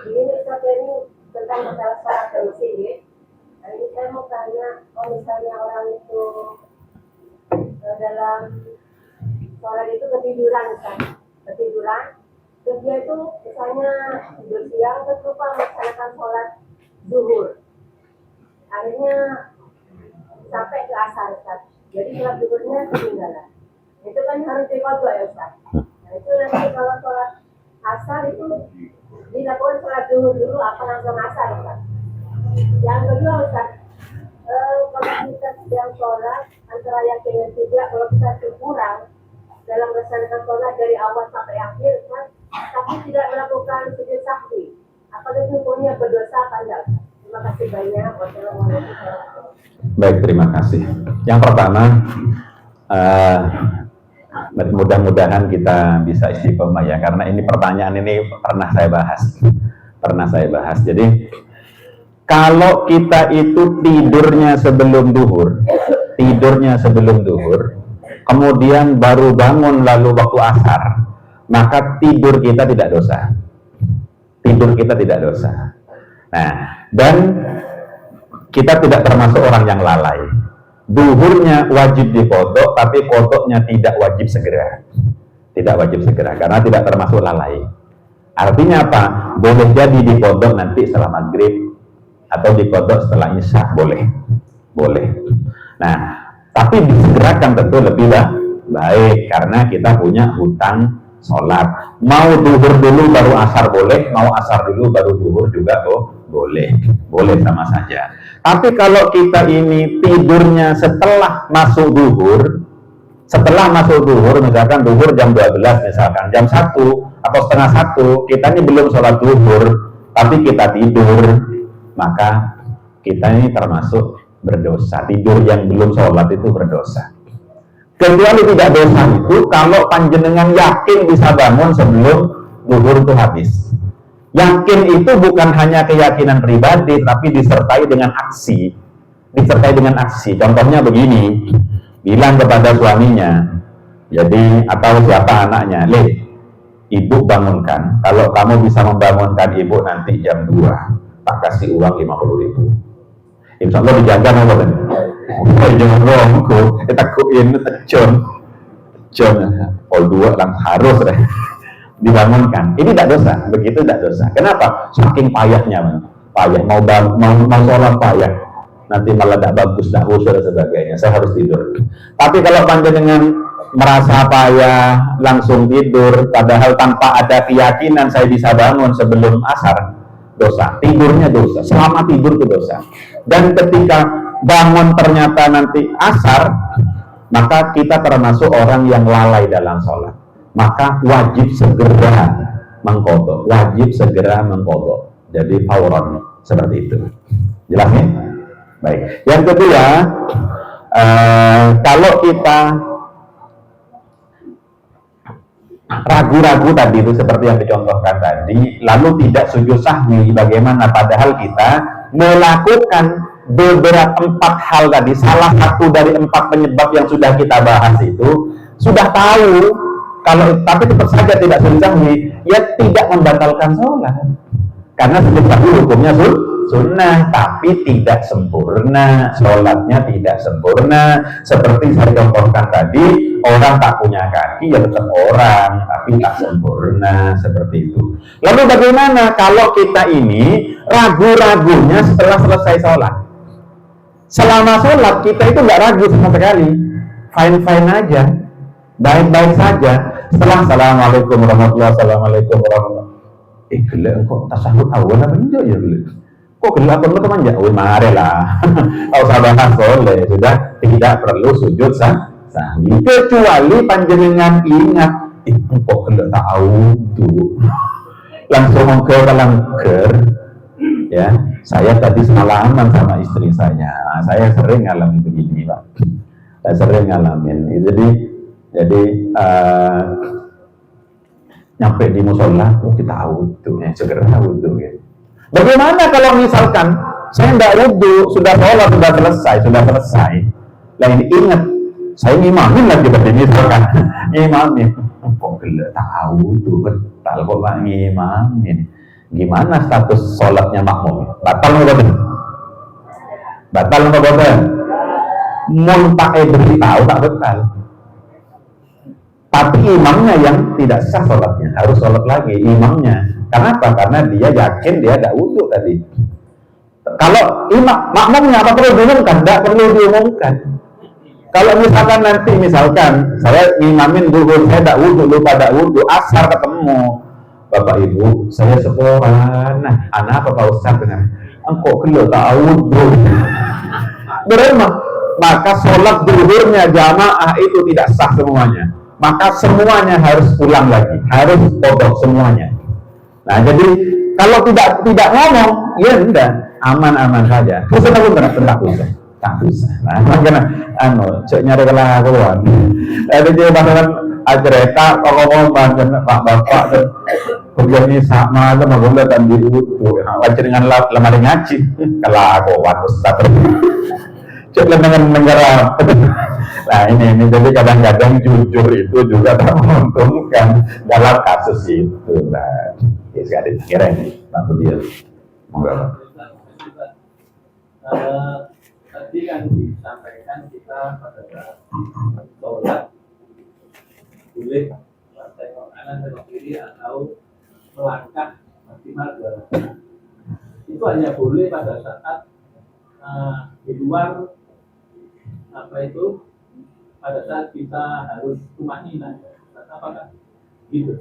Ini tentang masalah sholat ke masjid. Hari ini saya mau tanya, kalau misalnya orang itu dalam sholat itu ketiduran, terus dia itu misalnya tidur siang terus lupa melaksanakan sholat zuhur. Akhirnya sampai ke asar, Ustaz. Jadi sholat zuhurnya ketinggalan. Itu kan harus diqadha ya, Ustaz. Nah, itu nanti kalau sholat asar itu dilakukan sholat zuhur dulu apa langsung asar, Ustaz? Yang kedua, Ustaz, kalau kita sedang sholat antara yakin dan tidak, kalau kita kurang dalam melaksanakan sholat dari awal sampai akhir, Ustaz, tapi tidak melakukan sujud sahwi, apakah itu hukumnya berdosa apa enggak? Terima kasih banyak. Wassalamualaikum. Baik, terima kasih. Yang pertama, mudah-mudahan kita bisa istiqomah ya, karena ini pertanyaan ini pernah saya bahas. Jadi kalau kita itu tidurnya sebelum duhur, kemudian baru bangun lalu waktu asar, maka tidur kita tidak dosa. Nah, dan kita tidak termasuk orang yang lalai. Duhurnya wajib diqadha, tapi qadhanya tidak wajib segera, karena tidak termasuk lalai. Artinya apa? Boleh jadi diqadha nanti setelah maghrib atau diqadha setelah isya, boleh. Nah, tapi disegerakan tentu lebih baik, karena kita punya hutang sholat. Mau duhur dulu baru asar boleh, mau asar dulu baru duhur juga boleh sama saja. Tapi kalau kita ini tidurnya setelah masuk duhur, misalkan duhur jam 12, misalkan jam 1 atau setengah 1, kita ini belum sholat duhur, tapi kita tidur, maka kita ini termasuk berdosa. Tidur yang belum sholat itu berdosa. Kecuali tidak dosa itu kalau panjenengan yakin bisa bangun sebelum duhur itu habis. Yakin itu bukan hanya keyakinan pribadi, tapi disertai dengan aksi. Contohnya begini, bilang kepada suaminya, jadi atau siapa anaknya, ibu bangunkan. Kalau kamu bisa membangunkan ibu nanti jam 2, tak kasih uang 50.000. Insya Allah dijaga apa kan? Jangan ngomongku, takuin John, all 2 langsung harus deh dibangunkan. Ini tidak dosa, begitu tidak dosa. Kenapa? Saking payah, mau sholat payah, nanti malah tidak bagus, tidak khusyuk dan sebagainya. Saya harus tidur. Tapi kalau panjenengan merasa payah langsung tidur, padahal tanpa ada keyakinan saya bisa bangun sebelum asar, dosa. Tidurnya dosa. Selama tidur itu dosa. Dan ketika bangun ternyata nanti asar, maka kita termasuk orang yang lalai dalam sholat. Maka wajib segera mengqadha. Jadi fauron seperti itu. Jelas ya? Baik. Yang kedua, kalau kita ragu-ragu tadi itu seperti yang dicontohkan tadi, lalu tidak sujud sahwi, bagaimana? Padahal kita melakukan beberapa 4 hal tadi, salah satu dari 4 penyebab yang sudah kita bahas itu, sudah tahu. Kalau tapi tetap saja tidak sujud sahwi, ya tidak membatalkan sholat. Karena sujud sahwi hukumnya sunnah, tapi tidak sempurna. Sholatnya tidak sempurna. Seperti saya contohkan tadi, orang tak punya kaki, ya tetap orang, tapi tak sempurna. Seperti itu. Lalu bagaimana kalau kita ini ragu-ragunya setelah selesai sholat? Selama sholat kita itu nggak ragu sama sekali, fine-fine aja, baik-baik saja. Setelah assalamualaikum warahmatullahi wabarakatuh, gila kok tasahud awal apa enggak ya gila. Kok gelap perlu teman ya? Oh, mari lah. Kalau sahabat soleh sudah tidak perlu sujud sahwi. Kecuali panjenengan ingat, kok gelap tahu tuh. Langsung ke kelangker, ya. Saya tadi salaman sama istri saya. Saya sering ngalamin begini, Pak. Saya sering ngalamin. Jadi nyampe di musola, kita wudhu, ya, segera wudhu. Ya. Bagaimana kalau misalkan saya tidak wudhu, sudah sholat, sudah selesai. Lah ini ingat, saya ngimamin lagi tadi misalkan, ngimamin. Kok gelap tahu wudhu, betal kok Pak ngimamin. Gimana status sholatnya makmum? Batal nggak betul? Batal nggak betul? Muntah beritahu tak betal. Tapi imamnya yang tidak sah sholatnya, harus sholat lagi imamnya. Kenapa? Karena dia yakin dia ada wudhu tadi. Kalau makmumnya apa perlu diumumkan? Tidak perlu diumumkan. Kalau misalkan saya imamin duhur, saya tidak wudhu, lupa tidak wudhu, asar ketemu Bapak Ibu, saya sekolah. Nah, anak apa Pak Ustaz dengan engkau kelo tak wudhu. Beremah, maka sholat duhurnya jamaah itu tidak sah semuanya. Maka semuanya harus ulang lagi, harus kodok semuanya. Nah, jadi kalau tidak ngomong, ya enggak, aman-aman saja. Pusat aku tak usah. Nah, makanya cek nyari kelakuan. Ada dia bahkan ajareta kalau ngomong dengan Pak Bapak dan begini sama sama gula dan diutuh. Wajar dengan lemari ngaji kelakuan Ustaz. Cek dengan menyerap. Nah ini jadi kadang-kadang jujur itu juga tak menguntungkan dalam kasus itu. Nah, sekali kira ini bantu dia. Monggo. Tadi kan disampaikan kita pada saat sholat boleh tengok kanan tengok kiri atau melangkah maksimal 2 rakaat. Itu hanya boleh pada saat di luar pada saat kita harus tumanina. Apakah gitu?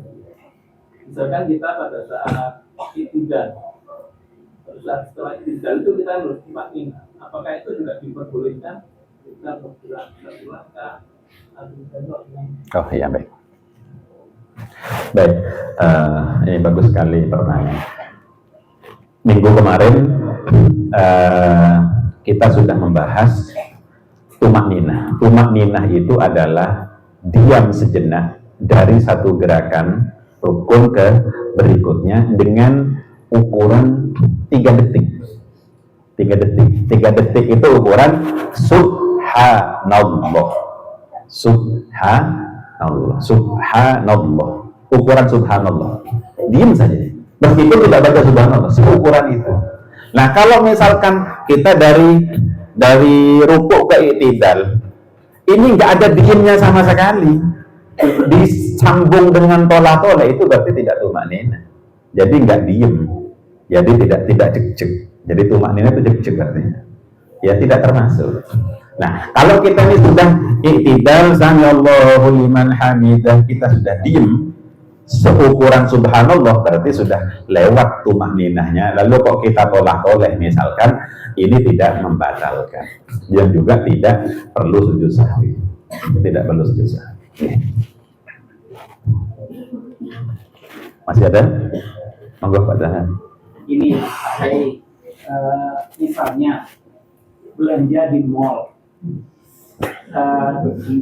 Misalkan kita pada saat iktidal, setelah iktidal itu kita harus tumanina. Apakah itu juga diperbolehkan? Kita bergerak satu langkah. Oh iya, baik. Baik, ini bagus sekali pertanyaan. Minggu kemarin kita sudah membahas tumak ninah. Tumak ninah itu adalah diam sejenak dari satu gerakan rukun ke berikutnya dengan ukuran 3 detik. 3 detik. 3 detik itu ukuran subhanallah. Subhanallah. Ukuran subhanallah. Diam saja. Meskipun tidak baca subhanallah, seukuran itu. Nah, kalau misalkan kita dari rukuk ke iktidal, ini nggak ada diamnya sama sekali, disambung dengan tola-tola, itu berarti tidak tumakninah. Jadi nggak diem, jadi tidak cek-cek. Jadi tumakninah itu cek-cek artinya. Ya tidak termasuk. Nah, kalau kita ini sudah iktidal, sami'allahu liman hamidah, kita sudah diem seukuran subhanallah, berarti sudah lewat tumakninahnya. Lalu kok kita tolak-toleh misalkan, ini tidak membatalkan dan juga tidak perlu sujud sahwi. Tidak perlu sujud sahwi. Masih ada? Monggo Pak Dahan. Ini misalnya belanja di mall,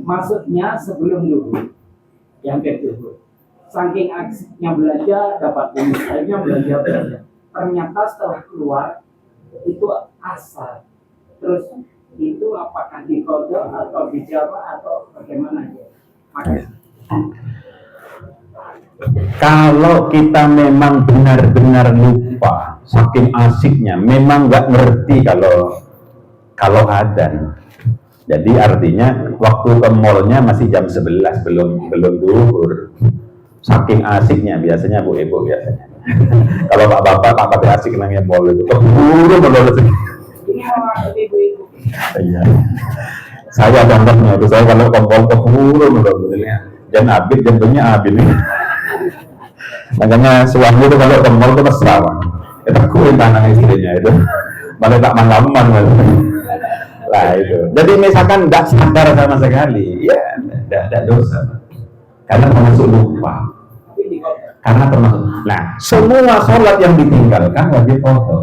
maksudnya sebelum dulu yang kedua, saking asiknya belanja dapat bonus, akhirnya belanja. Ternyata setelah keluar itu asal. Terus itu apakah dikodok atau dijawab atau bagaimana ya? Makasih. Kalau kita memang benar-benar lupa, saking asiknya, memang nggak ngerti kalau adzan. Jadi artinya waktu ke mallnya masih jam 11, belum duhur. Saking asiknya biasanya Bu Ibu biasanya. Kalau Pak Bapak asik nangnya mall itu. Keburu menurut Ini mau ibu-ibu. Iya. Saya contohnya itu, saya kalau ke mall keburu menurutnya. Dan abid jantungnya abid. Makanya suami itu kalau ke mall itu mesra. Kita kuin tanah istrinya itu. Malah tak mangaman lah itu. Jadi misalkan tidak sadar sama sekali, ya tidak dosa. Karena termasuk lupa. Karena termasuk. Nah, semua sholat yang ditinggalkan wajib qadha.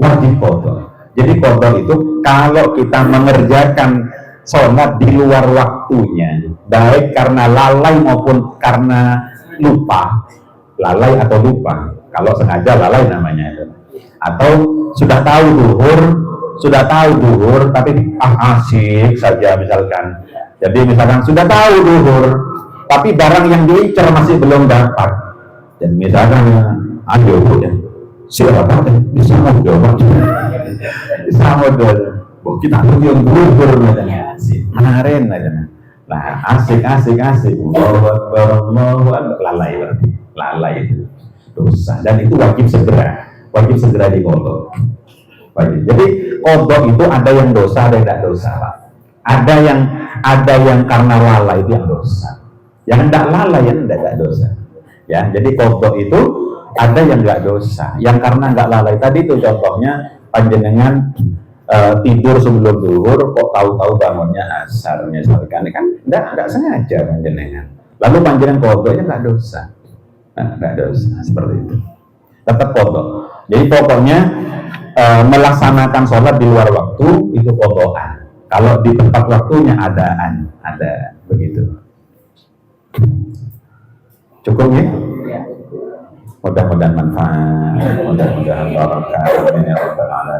Wajib qadha. Jadi qadha itu kalau kita mengerjakan sholat di luar waktunya, baik karena lalai maupun karena lupa, lalai atau lupa. Kalau sengaja lalai namanya itu. Atau sudah tahu duhur, tapi asik saja misalkan. Jadi misalkan sudah tahu duhur, tapi barang yang diincar masih belum dapat. Dan misalkan ayo ya, siapa bisa menjawab, bisa menjawab. Oh, kita pergi yang duhur namanya asik. Kemarin aja. Nah, asik. Lalai itu dosa, dan itu wajib segera diqadha. Jadi qadha itu ada yang dosa, ada yang tidak dosa, Pak. Ada yang karena lalai itu yang dosa. Yang tidak lalai yang tidak dosa. Ya, jadi qadha itu ada yang nggak dosa, yang karena nggak lalai. Tadi itu contohnya panjenengan tidur sebelum duhur, kok tahu-tahu bangunnya asar misalkan, kan nggak sengaja panjenengan. Lalu panjenengan qadhanya nggak dosa. Nggak dosa seperti itu. Tetap qadha. Jadi pokoknya melaksanakan sholat di luar waktu itu qadhaan. Kalau di tempat waktunya ada begitu. Cukup ya? Mudah-mudahan manfaat, mudah-mudahan barokah. Amin ya rabbal alamin.